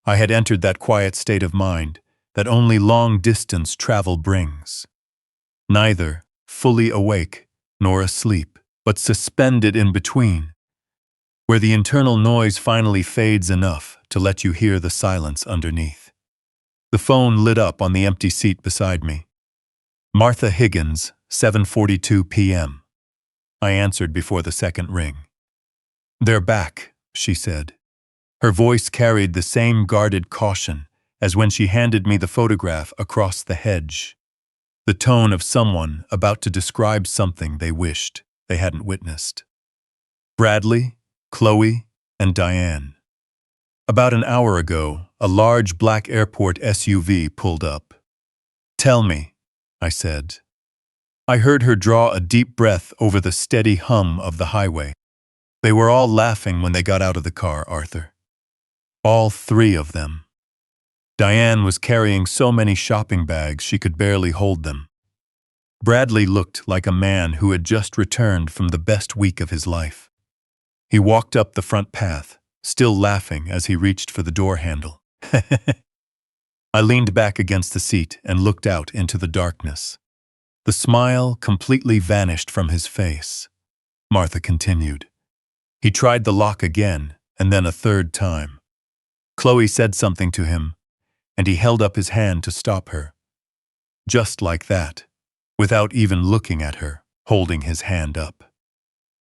I had entered that quiet state of mind that only long-distance travel brings. Neither fully awake nor asleep, but suspended in between, where the internal noise finally fades enough to let you hear the silence underneath. The phone lit up on the empty seat beside me. "Martha Higgins, 7:42 p.m. I answered before the second ring. "They're back," she said. Her voice carried the same guarded caution as when she handed me the photograph across the hedge, the tone of someone about to describe something they wished they hadn't witnessed. Bradley, Chloe, and Diane. About an hour ago, a large black airport SUV pulled up. "Tell me," I said. I heard her draw a deep breath over the steady hum of the highway. They were all laughing when they got out of the car, Arthur. All three of them. Diane was carrying so many shopping bags she could barely hold them. Bradley looked like a man who had just returned from the best week of his life. He walked up the front path, still laughing as he reached for the door handle. I leaned back against the seat and looked out into the darkness. The smile completely vanished from his face. Martha continued. He tried the lock again, and then a third time. Chloe said something to him, and he held up his hand to stop her. Just like that, without even looking at her, holding his hand up.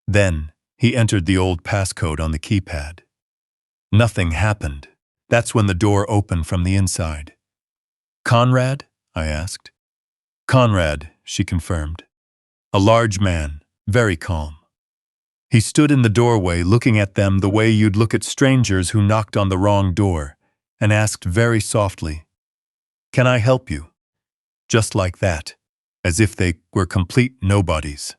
Then, he entered the old passcode on the keypad. Nothing happened. That's when the door opened from the inside. "Conrad?" I asked. "Conrad," she confirmed. A large man, very calm. He stood in the doorway looking at them the way you'd look at strangers who knocked on the wrong door, and asked very softly, "Can I help you?" Just like that, as if they were complete nobodies.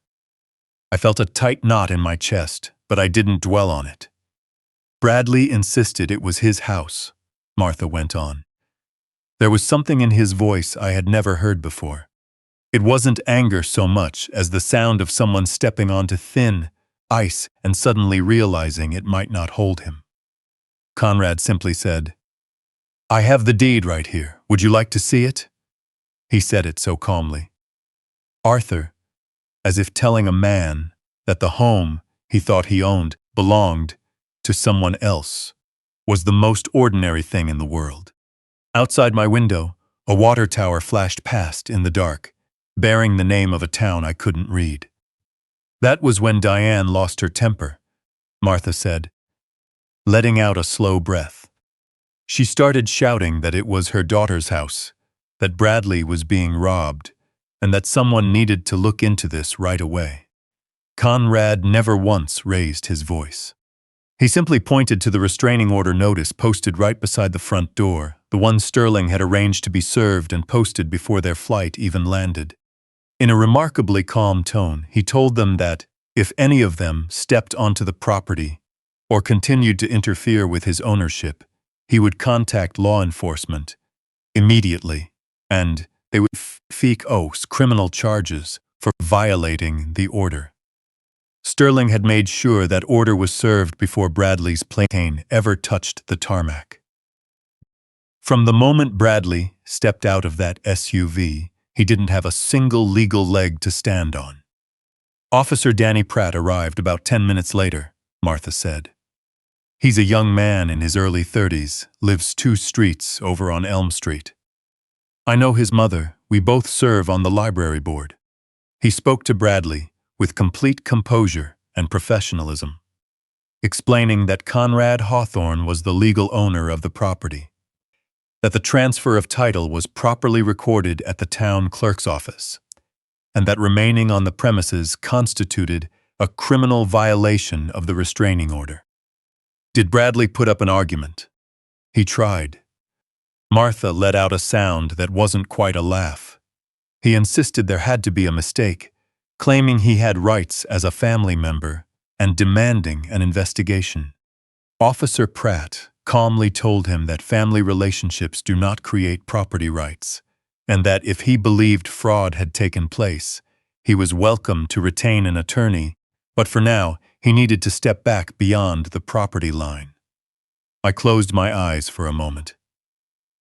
I felt a tight knot in my chest, but I didn't dwell on it. "Bradley insisted it was his house," Martha went on. There was something in his voice I had never heard before. It wasn't anger so much as the sound of someone stepping onto thin ice and suddenly realizing it might not hold him. Conrad simply said, "I have the deed right here. Would you like to see it?" He said it so calmly. Arthur, as if telling a man that the home he thought he owned belonged to someone else, was the most ordinary thing in the world. Outside my window, a water tower flashed past in the dark, bearing the name of a town I couldn't read. "That was when Diane lost her temper," Martha said, letting out a slow breath. She started shouting that it was her daughter's house, that Bradley was being robbed, and that someone needed to look into this right away. Conrad never once raised his voice. He simply pointed to the restraining order notice posted right beside the front door, the one Sterling had arranged to be served and posted before their flight even landed. In a remarkably calm tone, he told them that, if any of them stepped onto the property or continued to interfere with his ownership, he would contact law enforcement immediately, and they would face criminal charges for violating the order. Sterling had made sure that order was served before Bradley's plane ever touched the tarmac. From the moment Bradley stepped out of that SUV, he didn't have a single legal leg to stand on. Officer Danny Pratt arrived about 10 minutes later, Martha said. He's a young man in his early 30s, lives 2 streets over on Elm Street. I know his mother, we both serve on the library board. He spoke to Bradley with complete composure and professionalism, explaining that Conrad Hawthorne was the legal owner of the property, that the transfer of title was properly recorded at the town clerk's office, and that remaining on the premises constituted a criminal violation of the restraining order. Did Bradley put up an argument? He tried. Martha let out a sound that wasn't quite a laugh. He insisted there had to be a mistake, claiming he had rights as a family member and demanding an investigation. Officer Pratt calmly told him that family relationships do not create property rights, and that if he believed fraud had taken place, he was welcome to retain an attorney, but for now, he needed to step back beyond the property line. I closed my eyes for a moment.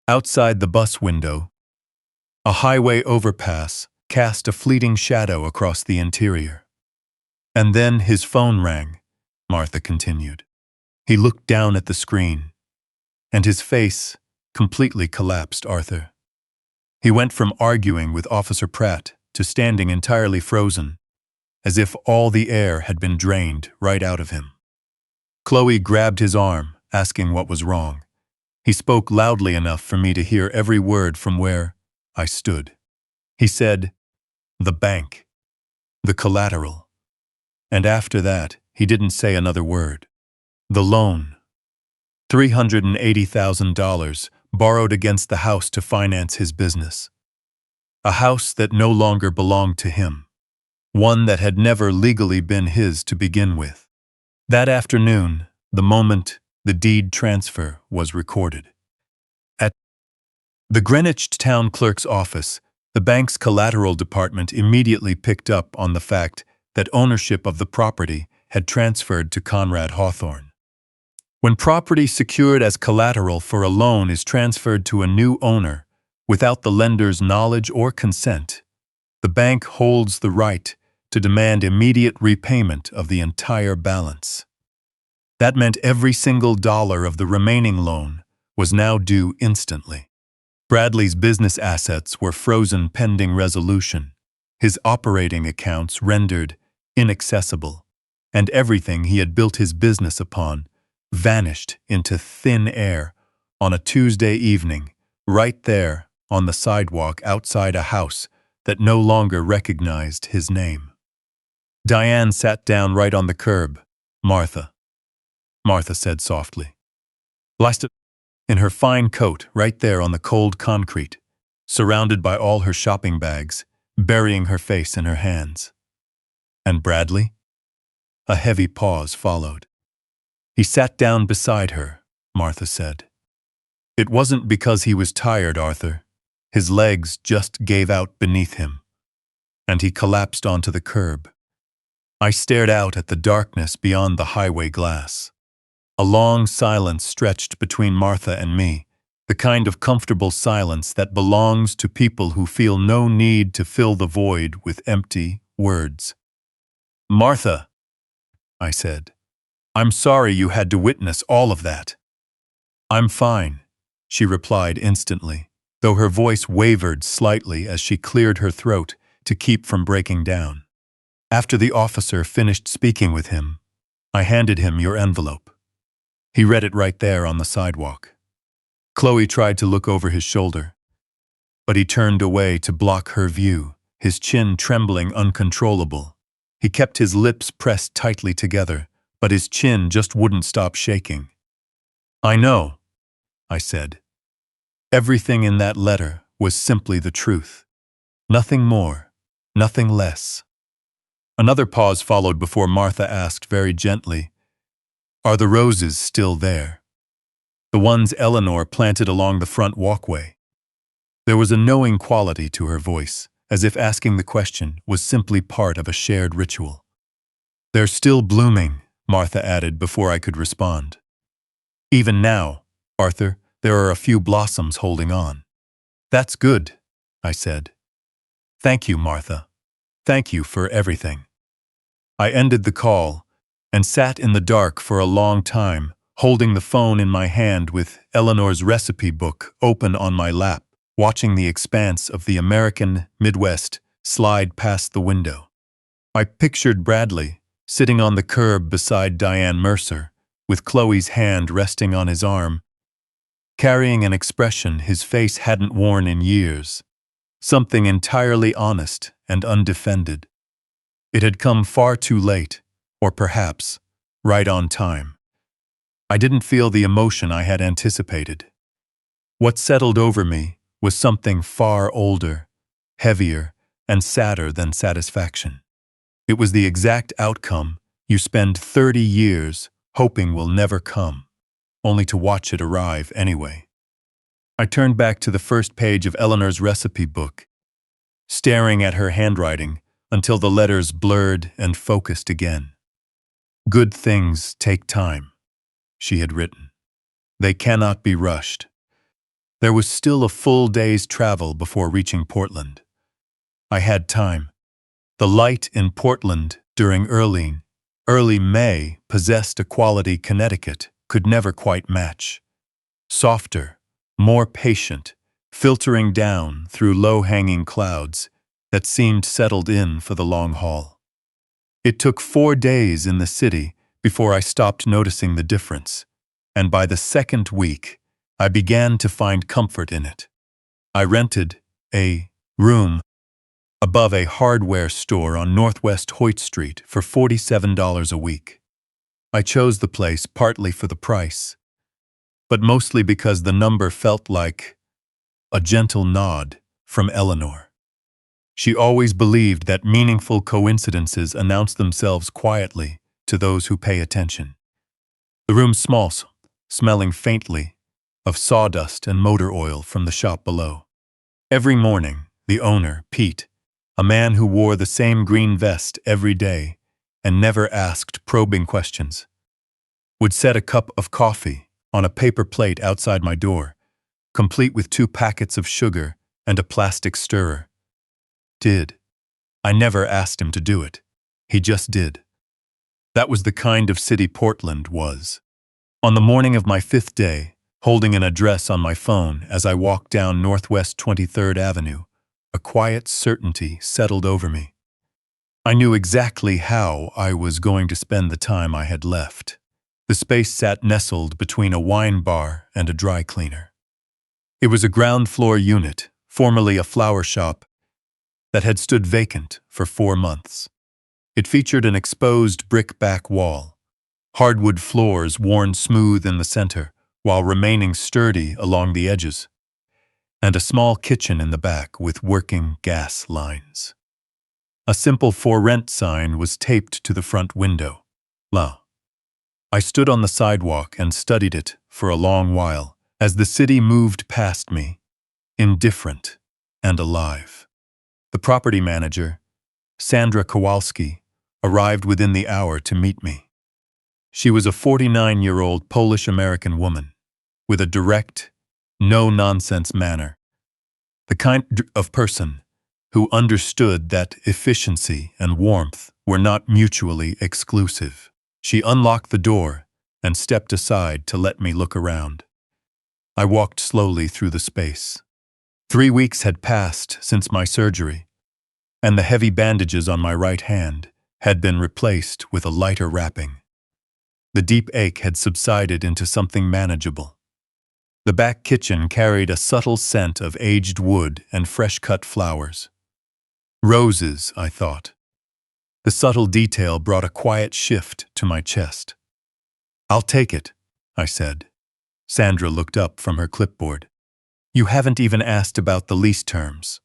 Outside the bus window, a highway overpass cast a fleeting shadow across the interior. And then his phone rang, Martha continued. He looked down at the screen, and his face completely collapsed, Arthur. He went from arguing with Officer Pratt to standing entirely frozen, as if all the air had been drained right out of him. Chloe grabbed his arm, asking what was wrong. He spoke loudly enough for me to hear every word from where I stood. He said, "The bank, the collateral." And after that, he didn't say another word. The loan. $380,000 borrowed against the house to finance his business. A house that no longer belonged to him. One that had never legally been his to begin with. That afternoon, the moment the deed transfer was recorded. At the Greenwich town clerk's office, the bank's collateral department immediately picked up on the fact that ownership of the property had transferred to Conrad Hawthorne. When property secured as collateral for a loan is transferred to a new owner without the lender's knowledge or consent, the bank holds the right to demand immediate repayment of the entire balance. That meant every single dollar of the remaining loan was now due instantly. Bradley's business assets were frozen pending resolution, his operating accounts rendered inaccessible, and everything he had built his business upon vanished into thin air on a Tuesday evening, right there on the sidewalk outside a house that no longer recognized his name. Diane sat down right on the curb. Martha said softly. Blasted. In her fine coat, right there on the cold concrete, surrounded by all her shopping bags, burying her face in her hands. And Bradley? A heavy pause followed. He sat down beside her, Martha said. It wasn't because he was tired, Arthur. His legs just gave out beneath him, and he collapsed onto the curb. I stared out at the darkness beyond the highway glass. A long silence stretched between Martha and me, the kind of comfortable silence that belongs to people who feel no need to fill the void with empty words. Martha, I said, I'm sorry you had to witness all of that. I'm fine, she replied instantly, though her voice wavered slightly as she cleared her throat to keep from breaking down. After the officer finished speaking with him, I handed him your envelope. He read it right there on the sidewalk. Chloe tried to look over his shoulder, but he turned away to block her view, his chin trembling uncontrollable. He kept his lips pressed tightly together, but his chin just wouldn't stop shaking. I know, I said. Everything in that letter was simply the truth. Nothing more, nothing less. Another pause followed before Martha asked very gently, Are the roses still there? The ones Eleanor planted along the front walkway. There was a knowing quality to her voice, as if asking the question was simply part of a shared ritual. They're still blooming, Martha added before I could respond. Even now, Arthur, there are a few blossoms holding on. That's good, I said. Thank you, Martha. Thank you for everything. I ended the call and sat in the dark for a long time, holding the phone in my hand with Eleanor's recipe book open on my lap, watching the expanse of the American Midwest slide past the window. I pictured Bradley sitting on the curb beside Diane Mercer, with Chloe's hand resting on his arm, carrying an expression his face hadn't worn in years, something entirely honest and undefended. It had come far too late, or perhaps right on time. I didn't feel the emotion I had anticipated. What settled over me was something far older, heavier, and sadder than satisfaction. It was the exact outcome you spend 30 years hoping will never come, only to watch it arrive anyway. I turned back to the first page of Eleanor's recipe book, staring at her handwriting until the letters blurred and focused again. Good things take time, she had written. They cannot be rushed. There was still a full day's travel before reaching Portland. I had time. The light in Portland during early May possessed a quality Connecticut could never quite match. Softer, more patient, filtering down through low-hanging clouds that seemed settled in for the long haul. It took 4 days in the city before I stopped noticing the difference, and by the second week, I began to find comfort in it. I rented a room above a hardware store on Northwest Hoyt Street for $47 a week. I chose the place partly for the price, but mostly because the number felt like a gentle nod from Eleanor. She always believed that meaningful coincidences announce themselves quietly to those who pay attention. The room small, smelling faintly of sawdust and motor oil from the shop below. Every morning, the owner, Pete, a man who wore the same green vest every day and never asked probing questions, would set a cup of coffee on a paper plate outside my door, complete with 2 packets of sugar and a plastic stirrer. I never asked him to do it. He just did. That was the kind of city Portland was. On the morning of my 5th day, holding an address on my phone as I walked down Northwest 23rd Avenue, a quiet certainty settled over me. I knew exactly how I was going to spend the time I had left. The space sat nestled between a wine bar and a dry cleaner. It was a ground-floor unit, formerly a flower shop, that had stood vacant for 4 months. It featured an exposed brick back wall, hardwood floors worn smooth in the center while remaining sturdy along the edges, and a small kitchen in the back with working gas lines. A simple for rent sign was taped to the front window. I stood on the sidewalk and studied it for a long while as the city moved past me, indifferent and alive. The property manager, Sandra Kowalski, arrived within the hour to meet me. She was a 49-year-old Polish-American woman with a direct, no-nonsense manner, the kind of person who understood that efficiency and warmth were not mutually exclusive. She unlocked the door and stepped aside to let me look around. I walked slowly through the space. 3 weeks had passed since my surgery, and the heavy bandages on my right hand had been replaced with a lighter wrapping. The deep ache had subsided into something manageable. The back kitchen carried a subtle scent of aged wood and fresh-cut flowers. Roses, I thought. The subtle detail brought a quiet shift to my chest. "I'll take it," I said. Sandra looked up from her clipboard. "You haven't even asked about the lease terms."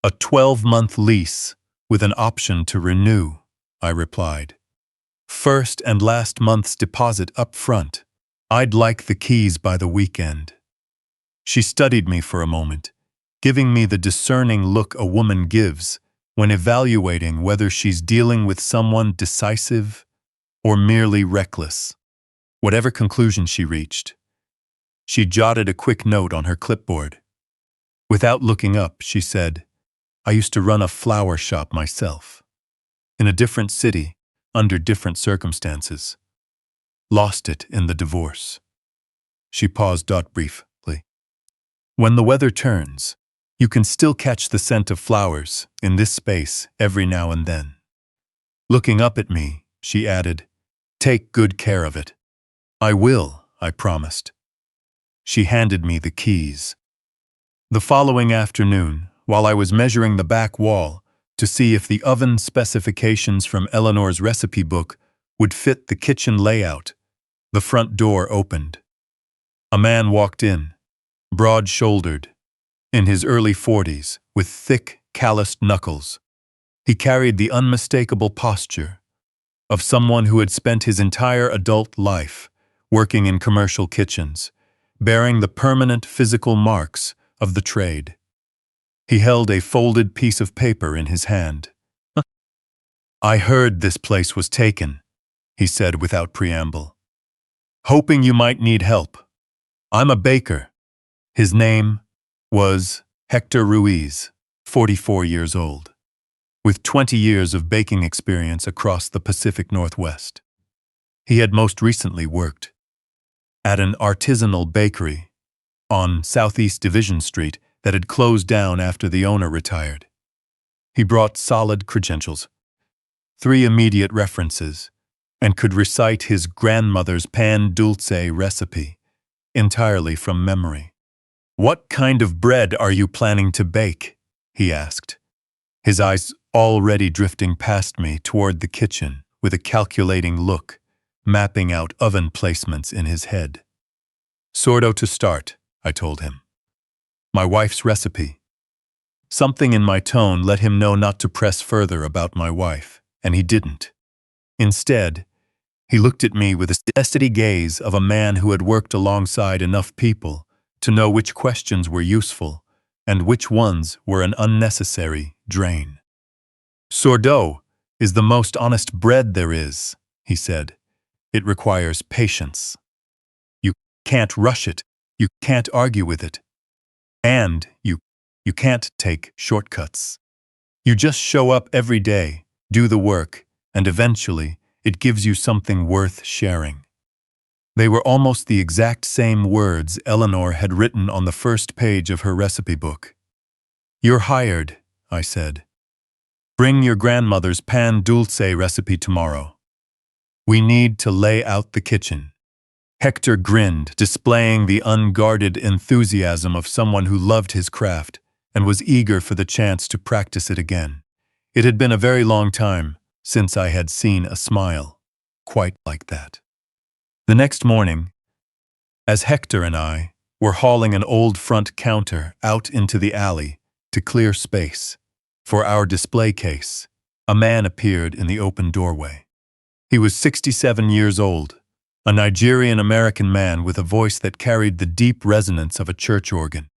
"A 12-month lease with an option to renew," I replied. "First and last month's deposit up front. I'd like the keys by the weekend." She studied me for a moment, giving me the discerning look a woman gives when evaluating whether she's dealing with someone decisive or merely reckless. Whatever conclusion she reached, she jotted a quick note on her clipboard. Without looking up, she said, "I used to run a flower shop myself. In a different city, under different circumstances. Lost it in the divorce." She paused briefly. "When the weather turns, you can still catch the scent of flowers in this space every now and then." Looking up at me, she added, "Take good care of it." "I will," I promised. She handed me the keys. The following afternoon, while I was measuring the back wall to see if the oven specifications from Eleanor's recipe book would fit the kitchen layout, the front door opened. A man walked in, broad-shouldered, in his early 40s, with thick, calloused knuckles. He carried the unmistakable posture of someone who had spent his entire adult life working in commercial kitchens, bearing the permanent physical marks of the trade. He held a folded piece of paper in his hand. "I heard this place was taken," he said without preamble. "Hoping you might need help. I'm a baker." His name was Hector Ruiz, 44 years old, with 20 years of baking experience across the Pacific Northwest. He had most recently worked at an artisanal bakery on Southeast Division Street that had closed down after the owner retired. He brought solid credentials, 3 immediate references, and could recite his grandmother's pan dulce recipe entirely from memory. "What kind of bread are you planning to bake?" he asked, his eyes already drifting past me toward the kitchen with a calculating look, mapping out oven placements in his head. "Sourdough to start," I told him. "My wife's recipe." Something in my tone let him know not to press further about my wife, and he didn't. Instead, he looked at me with the steady gaze of a man who had worked alongside enough people to know which questions were useful and which ones were an unnecessary drain. "Sourdough is the most honest bread there is," he said. "It requires patience. You can't rush it, you can't argue with it, and you can't take shortcuts. You just show up every day, do the work, and eventually it gives you something worth sharing." They were almost the exact same words Eleanor had written on the first page of her recipe book. "You're hired," I said. "Bring your grandmother's pan dulce recipe tomorrow. We need to lay out the kitchen." Hector grinned, displaying the unguarded enthusiasm of someone who loved his craft and was eager for the chance to practice it again. It had been a very long time since I had seen a smile quite like that. The next morning, as Hector and I were hauling an old front counter out into the alley to clear space for our display case, a man appeared in the open doorway. He was 67 years old, a Nigerian-American man with a voice that carried the deep resonance of a church organ.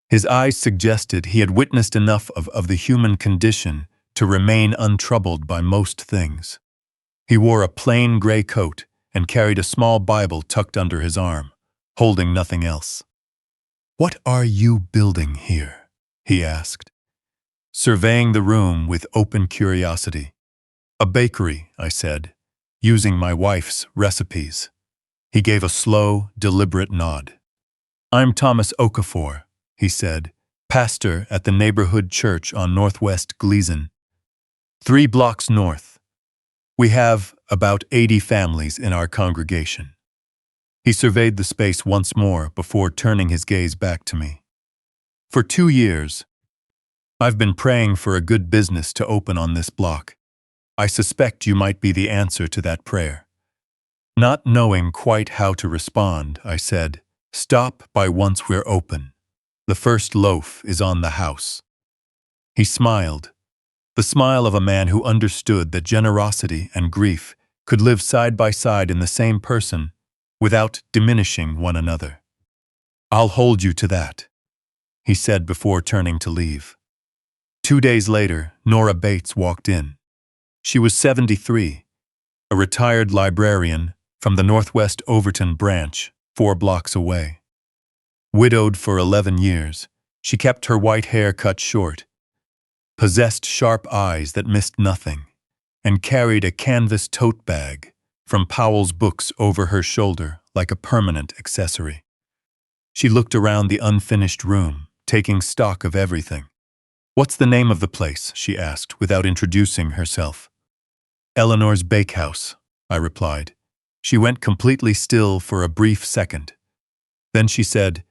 His eyes suggested he had witnessed enough of the human condition to remain untroubled by most things. He wore a plain gray coat and carried a small Bible tucked under his arm, holding nothing else. "What are you building here?" he asked, surveying the room with open curiosity. "A bakery," I said, using my wife's recipes. He gave a slow, deliberate nod. "I'm Thomas Okafor," he said, "pastor at the neighborhood church on Northwest Gleason, 3 blocks north. We have about 80 families in our congregation." He surveyed the space once more before turning his gaze back to me. "For 2 years, I've been praying for a good business to open on this block. I suspect you might be the answer to that prayer." Not knowing quite how to respond, I said, "Stop by once we're open. The first loaf is on the house." He smiled, the smile of a man who understood that generosity and grief could live side by side in the same person without diminishing one another. "I'll hold you to that," he said before turning to leave. 2 days later, Nora Bates walked in. She was 73, a retired librarian from the Northwest Overton branch, 4 blocks away. Widowed for 11 years, she kept her white hair cut short, possessed sharp eyes that missed nothing, and carried a canvas tote bag from Powell's books over her shoulder like a permanent accessory. She looked around the unfinished room, taking stock of everything. "What's the name of the place?" she asked, without introducing herself. "Eleanor's Bakehouse," I replied. She went completely still for a brief second. Then she said,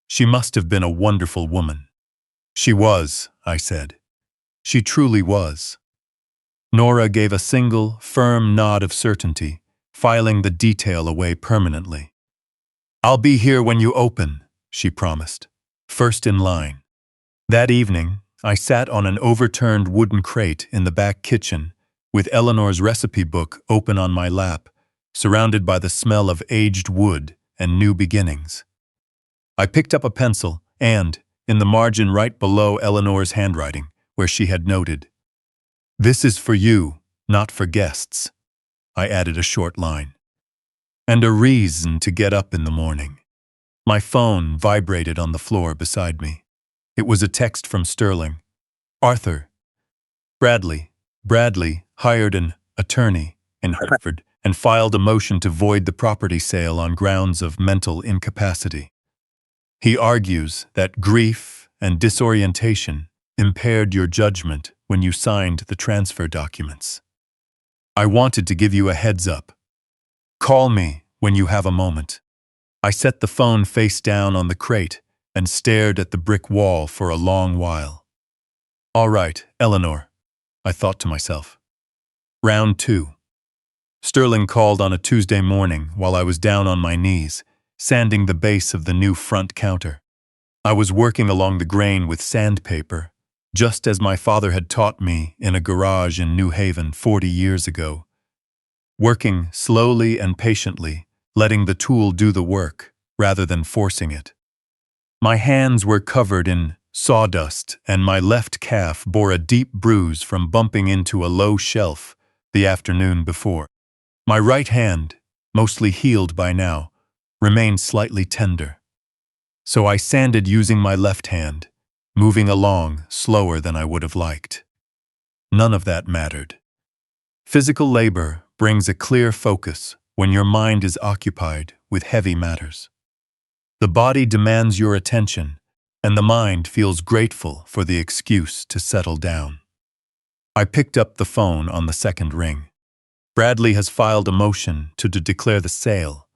"She must have been a wonderful woman." "She was," I said. "She truly was." Nora gave a single, firm nod of certainty, filing the detail away permanently. "I'll be here when you open," she promised. "First in line." That evening, I sat on an overturned wooden crate in the back kitchen, with Eleanor's recipe book open on my lap, surrounded by the smell of aged wood and new beginnings. I picked up a pencil and, in the margin right below Eleanor's handwriting, where she had noted, "This is for you, not for guests," I added a short line. "And a reason to get up in the morning." My phone vibrated on the floor beside me. It was a text from Sterling. "Arthur, Bradley hired an attorney in Hartford and filed a motion to void the property sale on grounds of mental incapacity. He argues that grief and disorientation impaired your judgment when you signed the transfer documents. I wanted to give you a heads up. Call me when you have a moment." I set the phone face down on the crate and stared at the brick wall for a long while. "All right, Eleanor," I thought to myself. Round 2. Sterling called on a Tuesday morning while I was down on my knees, sanding the base of the new front counter. I was working along the grain with sandpaper, just as my father had taught me in a garage in New Haven 40 years ago. Working slowly and patiently, letting the tool do the work rather than forcing it. My hands were covered in sawdust, and my left calf bore a deep bruise from bumping into a low shelf the afternoon before. My right hand, mostly healed by now, remained slightly tender. So I sanded using my left hand, moving along slower than I would have liked. None of that mattered. Physical labor brings a clear focus when your mind is occupied with heavy matters. The body demands your attention, and the mind feels grateful for the excuse to settle down. I picked up the phone on the second ring. Bradley has filed a motion to declare the sale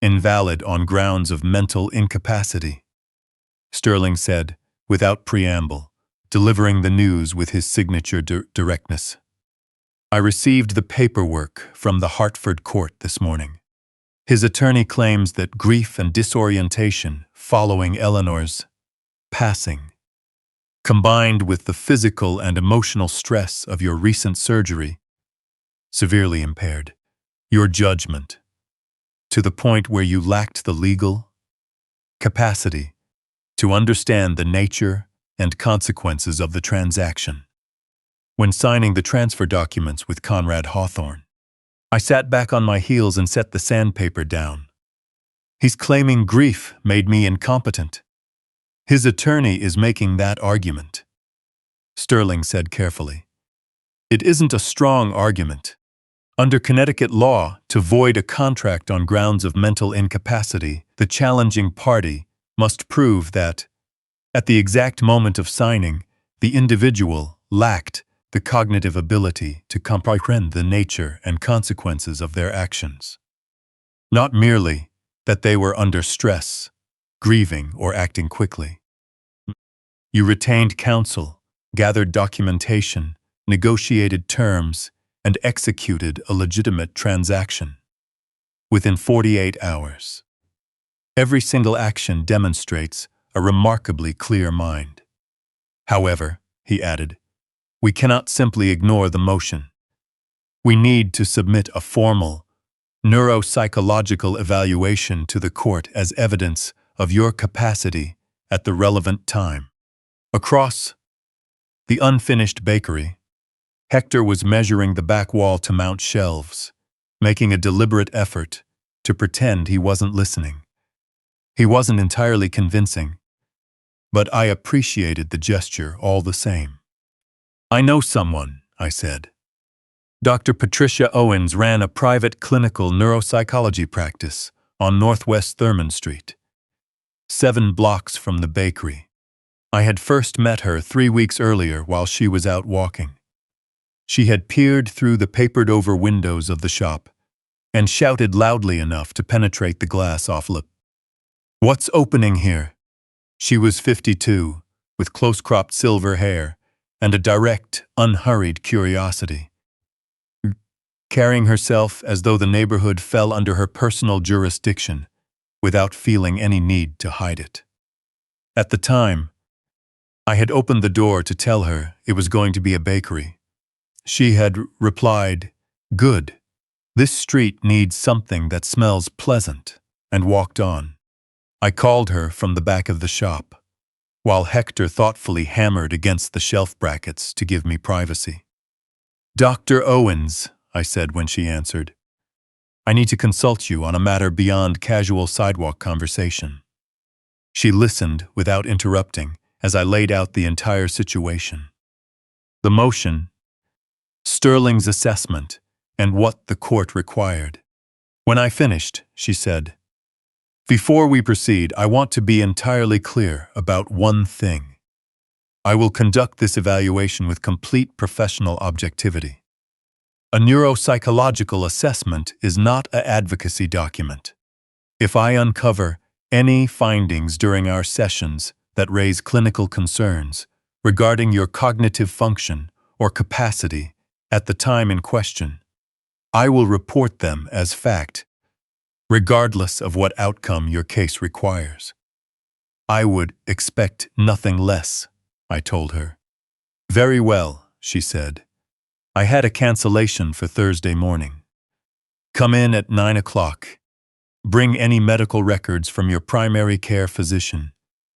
invalid on grounds of mental incapacity, Sterling said, without preamble, delivering the news with his signature directness. I received the paperwork from the Hartford court this morning. His attorney claims that grief and disorientation following Eleanor's passing, combined with the physical and emotional stress of your recent surgery, severely impaired your judgment to the point where you lacked the legal capacity to understand the nature and consequences of the transaction. When signing the transfer documents with Conrad Hawthorne, I sat back on my heels and set the sandpaper down. He's claiming grief made me incompetent. His attorney is making that argument, Sterling said carefully. It isn't a strong argument. Under Connecticut law, to void a contract on grounds of mental incapacity, the challenging party must prove that, at the exact moment of signing, the individual lacked the cognitive ability to comprehend the nature and consequences of their actions. Not merely that they were under stress, grieving, or acting quickly. You retained counsel, gathered documentation, negotiated terms, and executed a legitimate transaction. Within 48 hours. Every single action demonstrates a remarkably clear mind. However, he added, we cannot simply ignore the motion. We need to submit a formal, neuropsychological evaluation to the court as evidence of your capacity at the relevant time. Across the unfinished bakery, Hector was measuring the back wall to mount shelves, making a deliberate effort to pretend he wasn't listening. He wasn't entirely convincing, but I appreciated the gesture all the same. I know someone, I said. Dr. Patricia Owens ran a private clinical neuropsychology practice on Northwest Thurman Street, 7 blocks from the bakery. I had first met her 3 weeks earlier while she was out walking. She had peered through the papered-over windows of the shop and shouted loudly enough to penetrate the glass off lip. What's opening here? She was 52, with close-cropped silver hair and a direct, unhurried curiosity, carrying herself as though the neighborhood fell under her personal jurisdiction without feeling any need to hide it. At the time, I had opened the door to tell her it was going to be a bakery. She had replied, "Good. This street needs something that smells pleasant," and walked on. I called her from the back of the shop, while Hector thoughtfully hammered against the shelf brackets to give me privacy. "Dr. Owens," I said when she answered, "I need to consult you on a matter beyond casual sidewalk conversation." She listened without interrupting as I laid out the entire situation. The motion, Sterling's assessment, and what the court required. When I finished, she said, "Before we proceed, I want to be entirely clear about one thing. I will conduct this evaluation with complete professional objectivity. A neuropsychological assessment is not an advocacy document. If I uncover any findings during our sessions that raise clinical concerns regarding your cognitive function or capacity at the time in question, I will report them as fact, regardless of what outcome your case requires. I would expect nothing less, I told her. Very well, she said. I had a cancellation for Thursday morning. Come in at 9 o'clock. Bring any medical records from your primary care physician,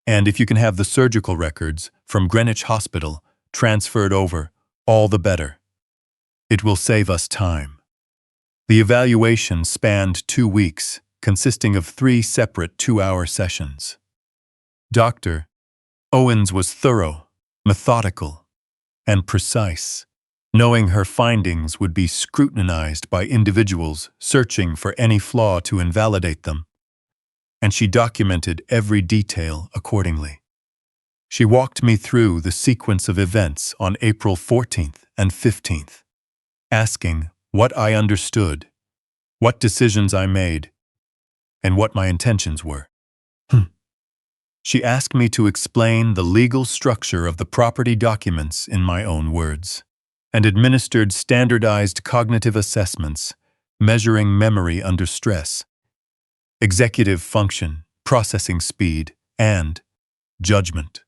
and if you can have the surgical records from Greenwich Hospital transferred over, all the better. It will save us time. The evaluation spanned 2 weeks, consisting of 3 separate 2-hour sessions. Dr. Owens was thorough, methodical, and precise, knowing her findings would be scrutinized by individuals searching for any flaw to invalidate them, and she documented every detail accordingly. She walked me through the sequence of events on April 14th and 15th, asking what I understood, what decisions I made, and what my intentions were. She asked me to explain the legal structure of the property documents in my own words, and administered standardized cognitive assessments measuring memory under stress, executive function, processing speed, and judgment.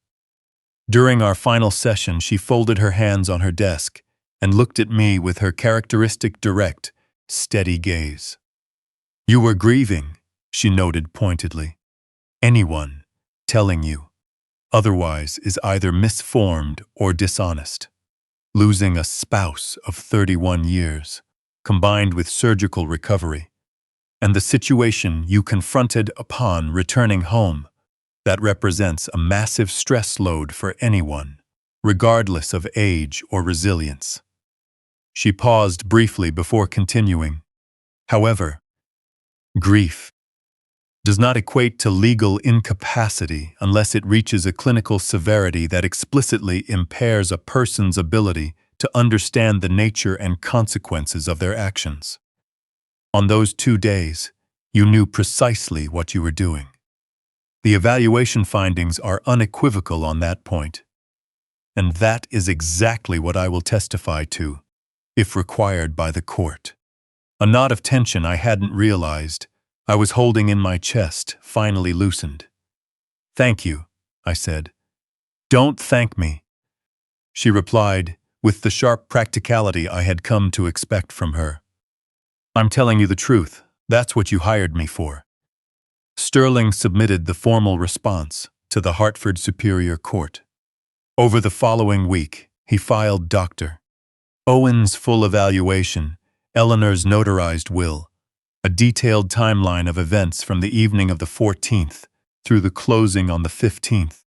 During our final session, she folded her hands on her desk and looked at me with her characteristic direct, steady gaze. You were grieving, she noted pointedly. Anyone telling you otherwise is either misformed or dishonest. Losing a spouse of 31 years, combined with surgical recovery, and the situation you confronted upon returning home, that represents a massive stress load for anyone, regardless of age or resilience. She paused briefly before continuing. However, grief does not equate to legal incapacity unless it reaches a clinical severity that explicitly impairs a person's ability to understand the nature and consequences of their actions. On those 2 days, you knew precisely what you were doing. The evaluation findings are unequivocal on that point, and that is exactly what I will testify to, if required by the court. A knot of tension I hadn't realized I was holding in my chest finally loosened. Thank you, I said. Don't thank me, she replied with the sharp practicality I had come to expect from her. I'm telling you the truth. That's what you hired me for. Sterling submitted the formal response to the Hartford Superior Court. Over the following week, he filed Dr. Owens' full evaluation, Eleanor's notarized will, a detailed timeline of events from the evening of the 14th through the closing on the 15th,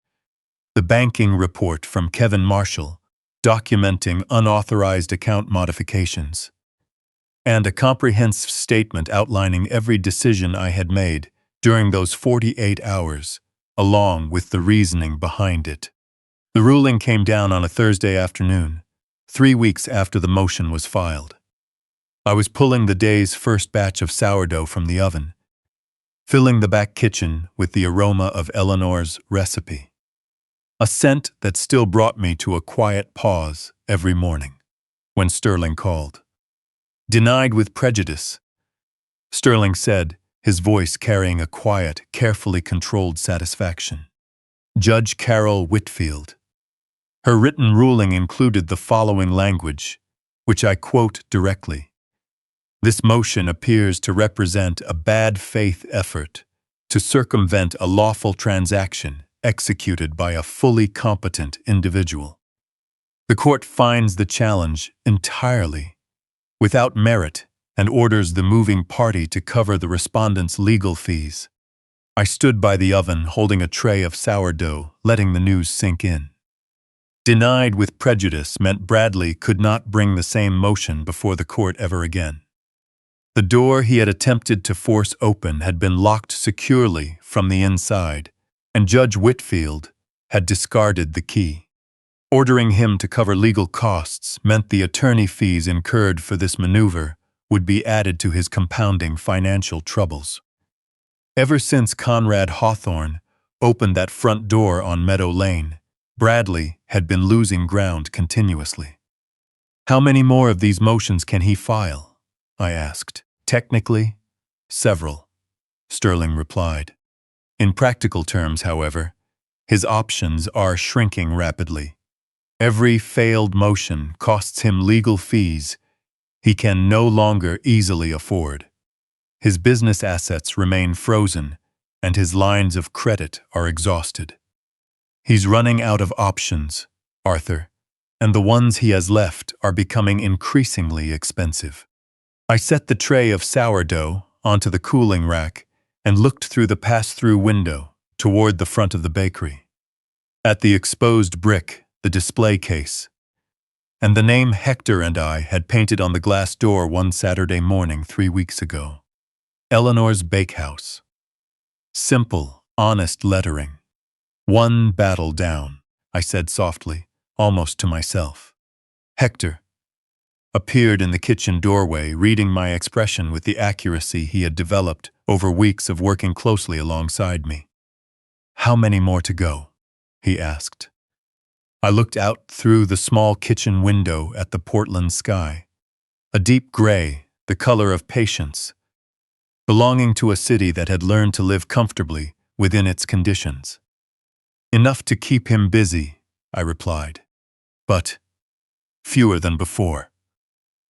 the banking report from Kevin Marshall documenting unauthorized account modifications, and a comprehensive statement outlining every decision I had made during those 48 hours, along with the reasoning behind it. The ruling came down on a Thursday afternoon, 3 weeks after the motion was filed. I was pulling the day's first batch of sourdough from the oven, filling the back kitchen with the aroma of Eleanor's recipe, a scent that still brought me to a quiet pause every morning when Sterling called. Denied with prejudice, Sterling said, his voice carrying a quiet, carefully controlled satisfaction. Judge Carol Whitfield. Her written ruling included the following language, which I quote directly. This motion appears to represent a bad faith effort to circumvent a lawful transaction executed by a fully competent individual. The court finds the challenge entirely without merit and orders the moving party to cover the respondent's legal fees. I stood by the oven holding a tray of sourdough, letting the news sink in. Denied with prejudice meant Bradley could not bring the same motion before the court ever again. The door he had attempted to force open had been locked securely from the inside, and Judge Whitfield had discarded the key. Ordering him to cover legal costs meant the attorney fees incurred for this maneuver would be added to his compounding financial troubles. Ever since Conrad Hawthorne opened that front door on Meadow Lane, Bradley had been losing ground continuously. How many more of these motions can he file? I asked. Technically, several, Sterling replied. In practical terms, however, his options are shrinking rapidly. Every failed motion costs him legal fees he can no longer easily afford. His business assets remain frozen, and his lines of credit are exhausted. He's running out of options, Arthur, and the ones he has left are becoming increasingly expensive. I set the tray of sourdough onto the cooling rack and looked through the pass-through window toward the front of the bakery. At the exposed brick, the display case, and the name Hector and I had painted on the glass door one Saturday morning 3 weeks ago. Eleanor's Bakehouse. Simple, honest lettering. One battle down, I said softly, almost to myself. Hector appeared in the kitchen doorway, reading my expression with the accuracy he had developed over weeks of working closely alongside me. "How many more to go?" he asked. I looked out through the small kitchen window at the Portland sky, a deep gray, the color of patience, belonging to a city that had learned to live comfortably within its conditions. "Enough to keep him busy," I replied, "but fewer than before."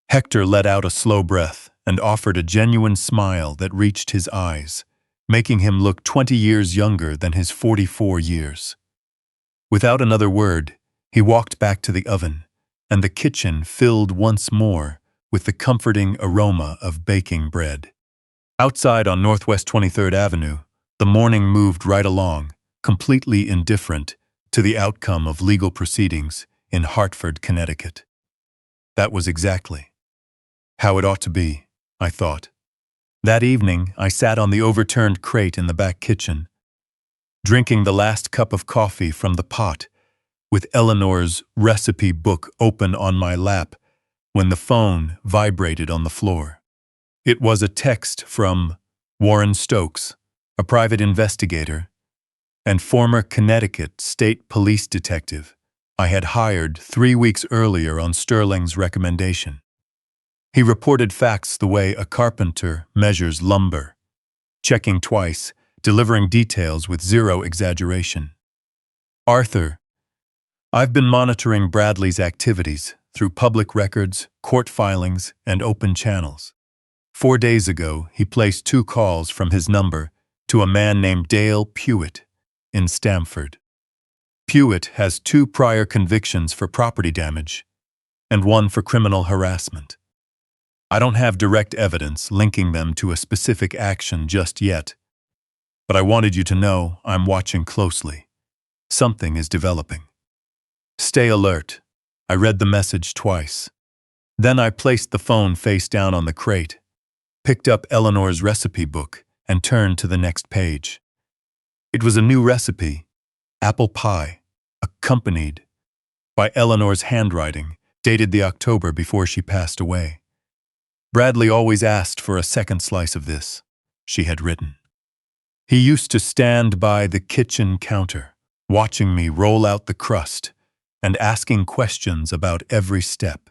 Hector let out a slow breath and offered a genuine smile that reached his eyes, making him look 20 years younger than his 44 years. Without another word, he walked back to the oven, and the kitchen filled once more with the comforting aroma of baking bread. Outside on Northwest 23rd Avenue, the morning moved right along, completely indifferent to the outcome of legal proceedings in Hartford, Connecticut. That was exactly how it ought to be, I thought. That evening, I sat on the overturned crate in the back kitchen, drinking the last cup of coffee from the pot, with Eleanor's recipe book open on my lap when the phone vibrated on the floor. It was a text from Warren Stokes, a private investigator and former Connecticut State Police detective I had hired 3 weeks earlier on Sterling's recommendation. He reported facts the way a carpenter measures lumber, checking twice, delivering details with zero exaggeration. "Arthur, I've been monitoring Bradley's activities through public records, court filings, and open channels. 4 days ago, he placed 2 calls from his number to a man named Dale Pewitt in Stamford. Pewitt has 2 prior convictions for property damage and 1 for criminal harassment. I don't have direct evidence linking them to a specific action just yet, but I wanted you to know I'm watching closely. Something is developing. Stay alert." I read the message twice. Then I placed the phone face down on the crate, picked up Eleanor's recipe book, and turned to the next page. It was a new recipe, apple pie, accompanied by Eleanor's handwriting, dated the October before she passed away. "Bradley always asked for a second slice of this," she had written. "He used to stand by the kitchen counter, watching me roll out the crust and asking questions about every step.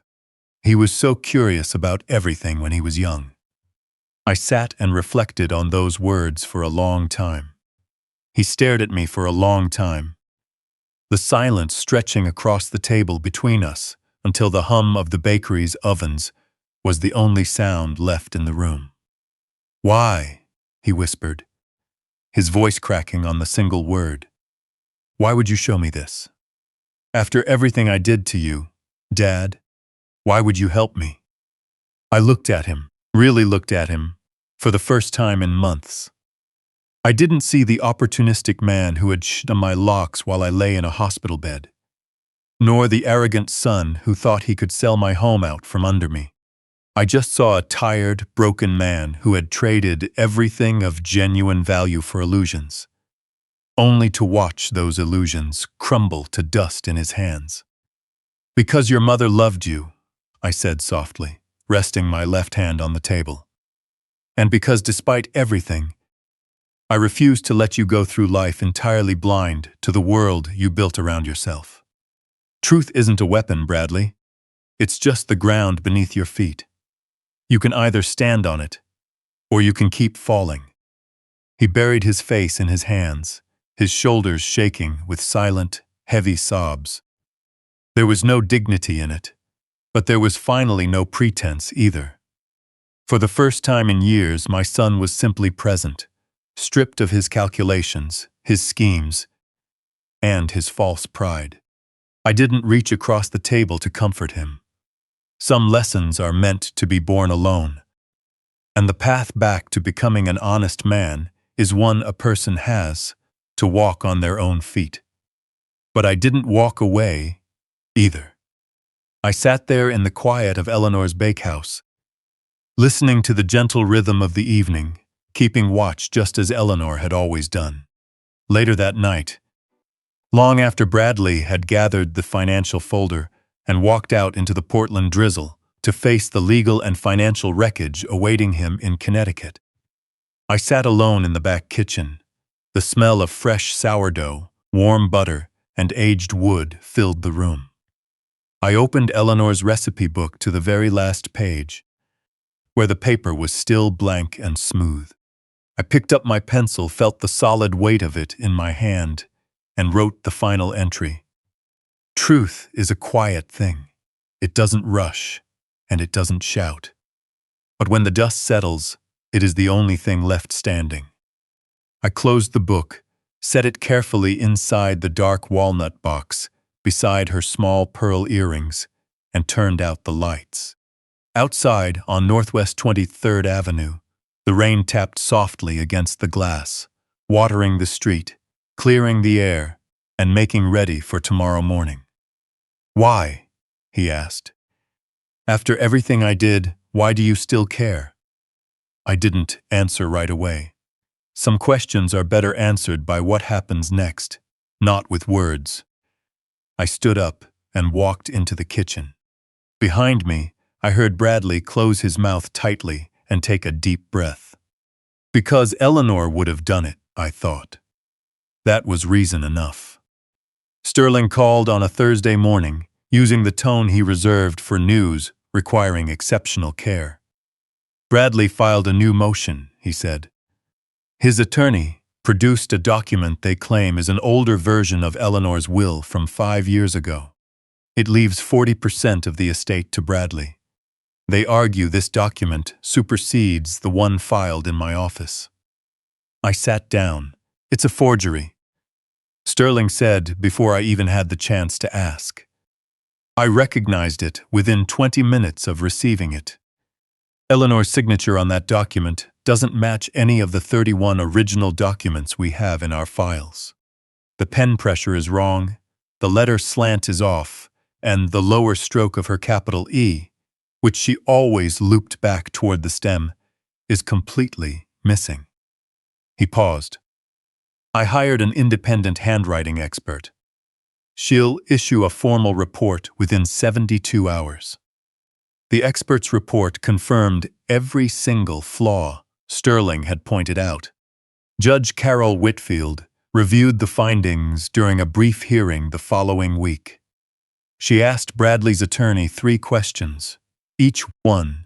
He was so curious about everything when he was young." I sat and reflected on those words for a long time. He stared at me for a long time, the silence stretching across the table between us until the hum of the bakery's ovens was the only sound left in the room. "Why?" he whispered, his voice cracking on the single word. "Why would you show me this? After everything I did to you, Dad, why would you help me?" I looked at him, really looked at him, for the first time in months. I didn't see the opportunistic man who had shit on my locks while I lay in a hospital bed, nor the arrogant son who thought he could sell my home out from under me. I just saw a tired, broken man who had traded everything of genuine value for illusions, only to watch those illusions crumble to dust in his hands. "Because your mother loved you," I said softly, resting my left hand on the table. "And because despite everything, I refused to let you go through life entirely blind to the world you built around yourself. Truth isn't a weapon, Bradley. It's just the ground beneath your feet. You can either stand on it, or you can keep falling. He buried his face in his hands, his shoulders shaking with silent, heavy sobs. There was no dignity in it, but there was finally no pretense either. For the first time in years, my son was simply present, stripped of his calculations, his schemes, and his false pride. I didn't reach across the table to comfort him. Some lessons are meant to be borne alone, and the path back to becoming an honest man is one a person has to walk on their own feet. But I didn't walk away either. I sat there in the quiet of Eleanor's bakehouse, listening to the gentle rhythm of the evening, keeping watch just as Eleanor had always done. Later that night, long after Bradley had gathered the financial folder and walked out into the Portland drizzle to face the legal and financial wreckage awaiting him in Connecticut, I sat alone in the back kitchen. The smell of fresh sourdough, warm butter, and aged wood filled the room. I opened Eleanor's recipe book to the very last page, where the paper was still blank and smooth. I picked up my pencil, felt the solid weight of it in my hand, and wrote the final entry. Truth is a quiet thing. It doesn't rush, and it doesn't shout. But when the dust settles, it is the only thing left standing. I closed the book, set it carefully inside the dark walnut box beside her small pearl earrings, and turned out the lights. Outside, on Northwest 23rd Avenue, the rain tapped softly against the glass, watering the street, clearing the air, and making ready for tomorrow morning. Why? He asked. After everything I did, why do you still care? I didn't answer right away. Some questions are better answered by what happens next, not with words. I stood up and walked into the kitchen. Behind me, I heard Bradley close his mouth tightly and take a deep breath. Because Eleanor would have done it, I thought. That was reason enough. Sterling called on a Thursday morning, using the tone he reserved for news requiring exceptional care. Bradley filed a new motion, he said. His attorney produced a document they claim is an older version of Eleanor's will from 5 years ago. It leaves 40% of the estate to Bradley. They argue this document supersedes the one filed in my office. I sat down. It's a forgery, Sterling said before I even had the chance to ask. I recognized it within 20 minutes of receiving it. Eleanor's signature on that document doesn't match any of the 31 original documents we have in our files. The pen pressure is wrong, the letter slant is off, and the lower stroke of her capital E, which she always looped back toward the stem, is completely missing. He paused. I hired an independent handwriting expert. She'll issue a formal report within 72 hours. The expert's report confirmed every single flaw Sterling had pointed out. Judge Carol Whitfield reviewed the findings during a brief hearing the following week. She asked Bradley's attorney 3 questions, each one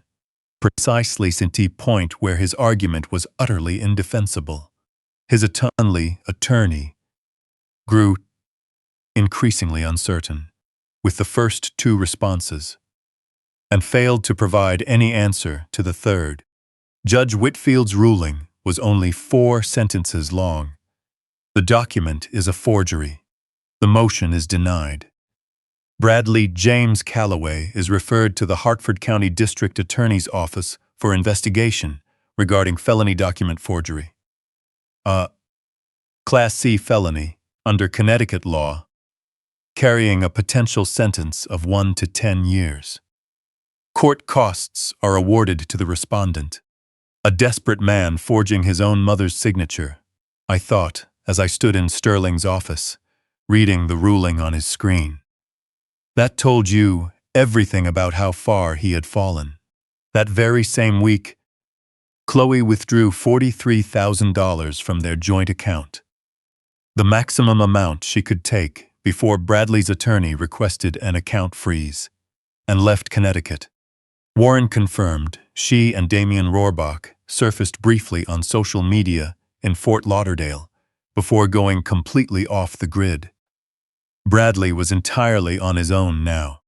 precisely at the point where his argument was utterly indefensible. His attorney grew increasingly uncertain with the first 2 responses and failed to provide any answer to the third. Judge Whitfield's ruling was only 4 sentences long. The document is a forgery. The motion is denied. Bradley James Calloway is referred to the Hartford County District Attorney's Office for investigation regarding felony document forgery. Class C felony under Connecticut law, carrying a potential sentence of 1 to 10 years. Court costs are awarded to the respondent. A desperate man forging his own mother's signature, I thought as I stood in Sterling's office, reading the ruling on his screen. That told you everything about how far he had fallen. That very same week, Chloe withdrew $43,000 from their joint account, the maximum amount she could take before Bradley's attorney requested an account freeze, and left Connecticut. Warren confirmed she and Damien Rohrbach surfaced briefly on social media in Fort Lauderdale before going completely off the grid. Bradley was entirely on his own now.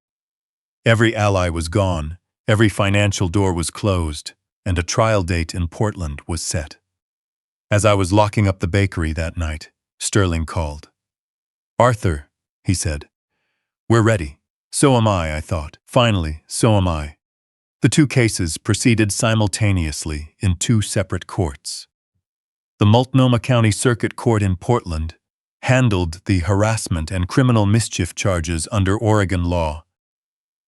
Every ally was gone, every financial door was closed, and a trial date in Portland was set. As I was locking up the bakery that night, Sterling called. "Arthur," he said. "We're ready." "So am I thought. Finally, so am I. The two cases proceeded simultaneously in two separate courts. The Multnomah County Circuit Court in Portland handled the harassment and criminal mischief charges under Oregon law,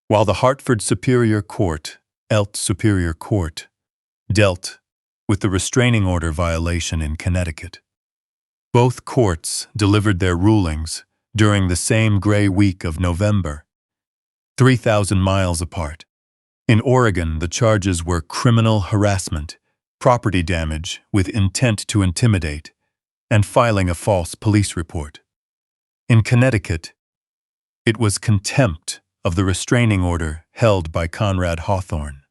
while the Hartford Superior Court, ELT Superior Court, dealt with the restraining order violation in Connecticut. Both courts delivered their rulings during the same gray week of November, 3,000 miles apart. In Oregon, the charges were criminal harassment, property damage with intent to intimidate, and filing a false police report. In Connecticut, it was contempt of the restraining order held by Conrad Hawthorne.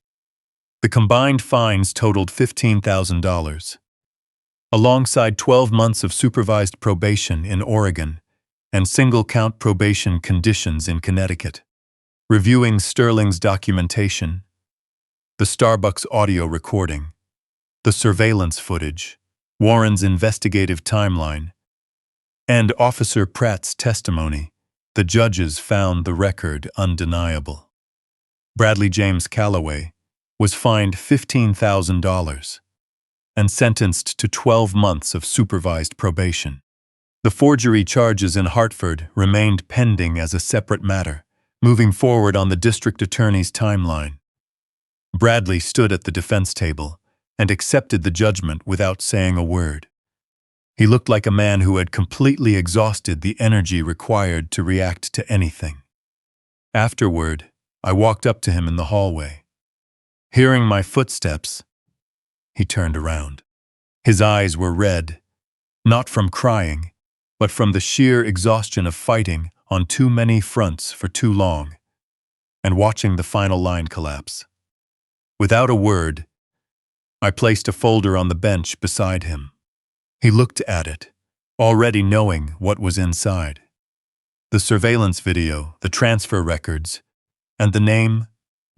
The combined fines totaled $15,000, alongside 12 months of supervised probation in Oregon and single-count probation conditions in Connecticut. Reviewing Sterling's documentation, the Starbucks audio recording, the surveillance footage, Warren's investigative timeline, and Officer Pratt's testimony, the judges found the record undeniable. Bradley James Calloway was fined $15,000 and sentenced to 12 months of supervised probation. The forgery charges in Hartford remained pending as a separate matter, moving forward on the district attorney's timeline. Bradley stood at the defense table and accepted the judgment without saying a word. He looked like a man who had completely exhausted the energy required to react to anything. Afterward, I walked up to him in the hallway. Hearing my footsteps, he turned around. His eyes were red, not from crying, but from the sheer exhaustion of fighting on too many fronts for too long, and watching the final line collapse. Without a word, I placed a folder on the bench beside him. He looked at it, already knowing what was inside. The surveillance video, the transfer records, and the name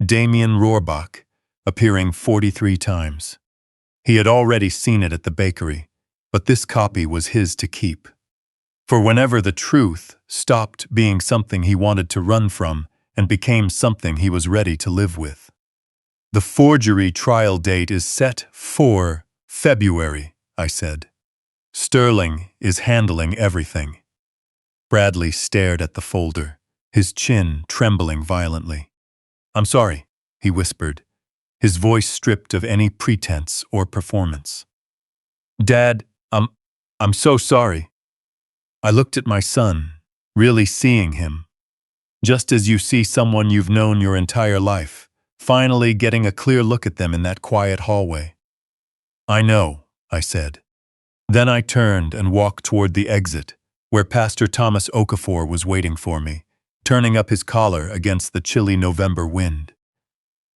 Damien Rohrbach appearing 43 times. He had already seen it at the bakery, but this copy was his to keep. For whenever the truth stopped being something he wanted to run from and became something he was ready to live with. "The forgery trial date is set for February," I said. "Sterling is handling everything." Bradley stared at the folder, his chin trembling violently. "I'm sorry," he whispered, his voice stripped of any pretense or performance. "Dad, I'm so sorry." I looked at my son, really seeing him, just as you see someone you've known your entire life, finally getting a clear look at them in that quiet hallway. "I know," I said. Then I turned and walked toward the exit, where Pastor Thomas Okafor was waiting for me, turning up his collar against the chilly November wind.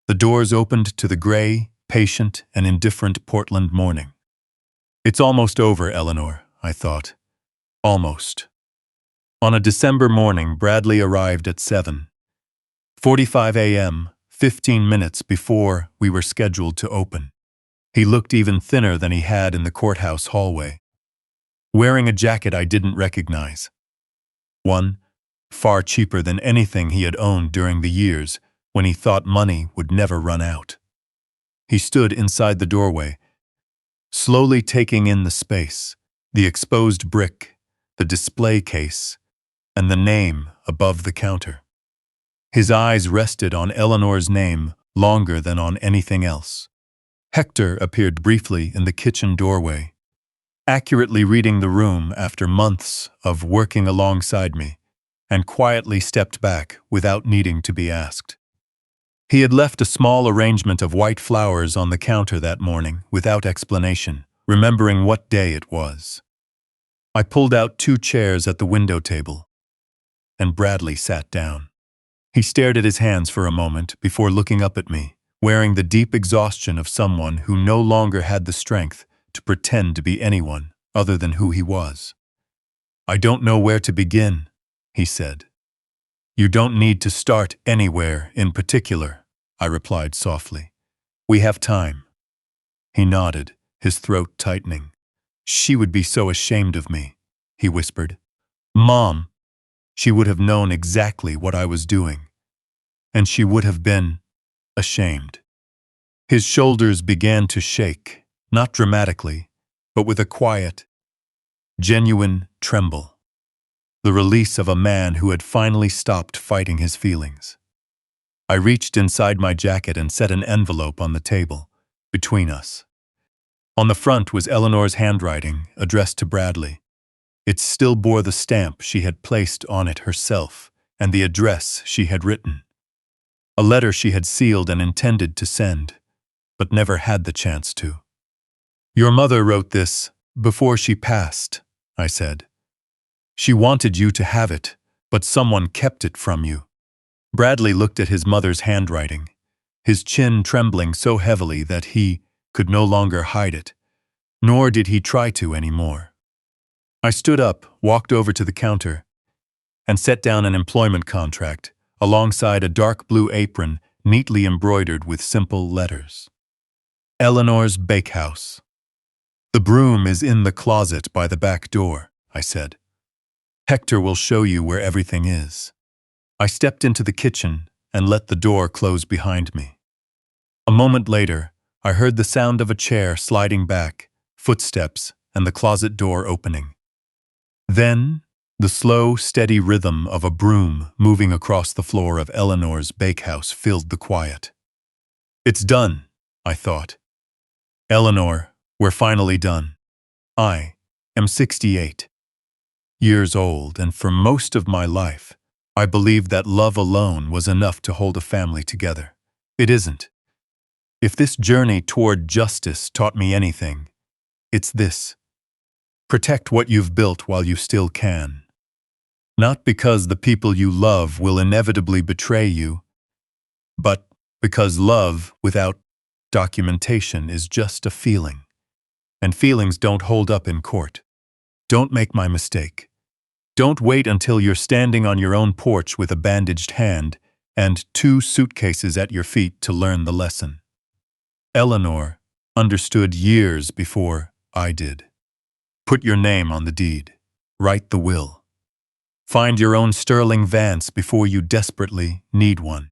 The doors opened to the gray, patient, and indifferent Portland morning. "It's almost over, Eleanor," I thought. Almost. On a December morning, Bradley arrived at 7:45 a.m., 15 minutes before we were scheduled to open. He looked even thinner than he had in the courthouse hallway, wearing a jacket I didn't recognize. One, far cheaper than anything he had owned during the years when he thought money would never run out. He stood inside the doorway, slowly taking in the space, the exposed brick, the display case, and the name above the counter. His eyes rested on Eleanor's name longer than on anything else. Hector appeared briefly in the kitchen doorway, accurately reading the room after months of working alongside me, and quietly stepped back without needing to be asked. He had left a small arrangement of white flowers on the counter that morning without explanation, remembering what day it was. I pulled out 2 chairs at the window table, and Bradley sat down. He stared at his hands for a moment before looking up at me, wearing the deep exhaustion of someone who no longer had the strength to pretend to be anyone other than who he was. "I don't know where to begin," he said. "You don't need to start anywhere in particular," I replied softly. "We have time." He nodded, his throat tightening. "She would be so ashamed of me," he whispered. "Mom, she would have known exactly what I was doing, and she would have been ashamed." His shoulders began to shake, not dramatically, but with a quiet, genuine tremble, the release of a man who had finally stopped fighting his feelings. I reached inside my jacket and set an envelope on the table, between us. On the front was Eleanor's handwriting, addressed to Bradley. It still bore the stamp she had placed on it herself and the address she had written. A letter she had sealed and intended to send, but never had the chance to. "Your mother wrote this before she passed," I said. "She wanted you to have it, but someone kept it from you." Bradley looked at his mother's handwriting, his chin trembling so heavily that he could no longer hide it, nor did he try to anymore. I stood up, walked over to the counter, and set down an employment contract alongside a dark blue apron neatly embroidered with simple letters. "Eleanor's Bakehouse." "The broom is in the closet by the back door," I said. "Hector will show you where everything is." I stepped into the kitchen and let the door close behind me. A moment later, I heard the sound of a chair sliding back, footsteps, and the closet door opening. Then, the slow, steady rhythm of a broom moving across the floor of Eleanor's bakehouse filled the quiet. "It's done," I thought. "Eleanor, we're finally done. I am 68 years old, and for most of my life, I believed that love alone was enough to hold a family together. It isn't. If this journey toward justice taught me anything, it's this: protect what you've built while you still can. Not because the people you love will inevitably betray you, but because love without documentation is just a feeling, and feelings don't hold up in court. Don't make my mistake. Don't wait until you're standing on your own porch with a bandaged hand and 2 suitcases at your feet to learn the lesson. Eleanor understood years before I did. Put your name on the deed. Write the will. Find your own Sterling Vance before you desperately need one.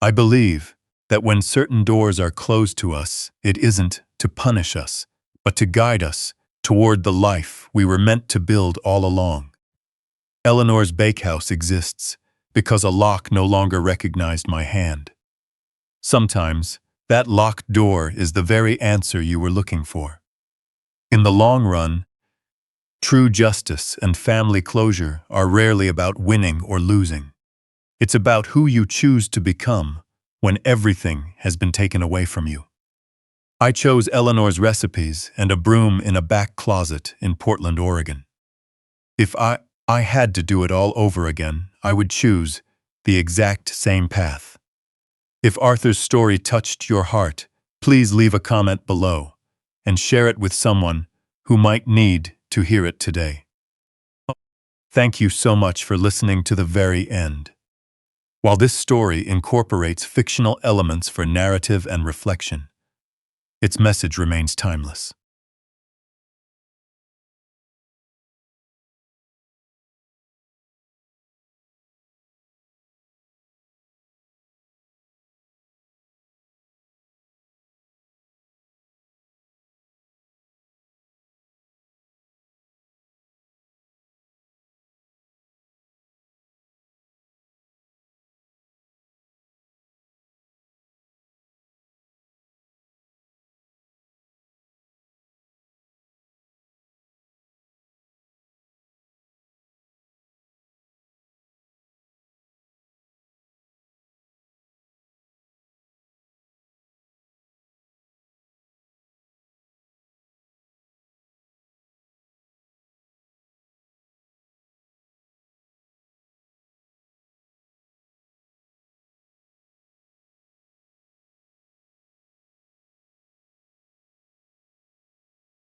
I believe that when certain doors are closed to us, it isn't to punish us, but to guide us toward the life we were meant to build all along. Eleanor's Bakehouse exists because a lock no longer recognized my hand. Sometimes, that locked door is the very answer you were looking for. In the long run, true justice and family closure are rarely about winning or losing. It's about who you choose to become when everything has been taken away from you. I chose Eleanor's recipes and a broom in a back closet in Portland, Oregon. If I had to do it all over again, I would choose the exact same path. If Arthur's story touched your heart, please leave a comment below and share it with someone who might need to hear it today. Thank you so much for listening to the very end. While this story incorporates fictional elements for narrative and reflection, its message remains timeless.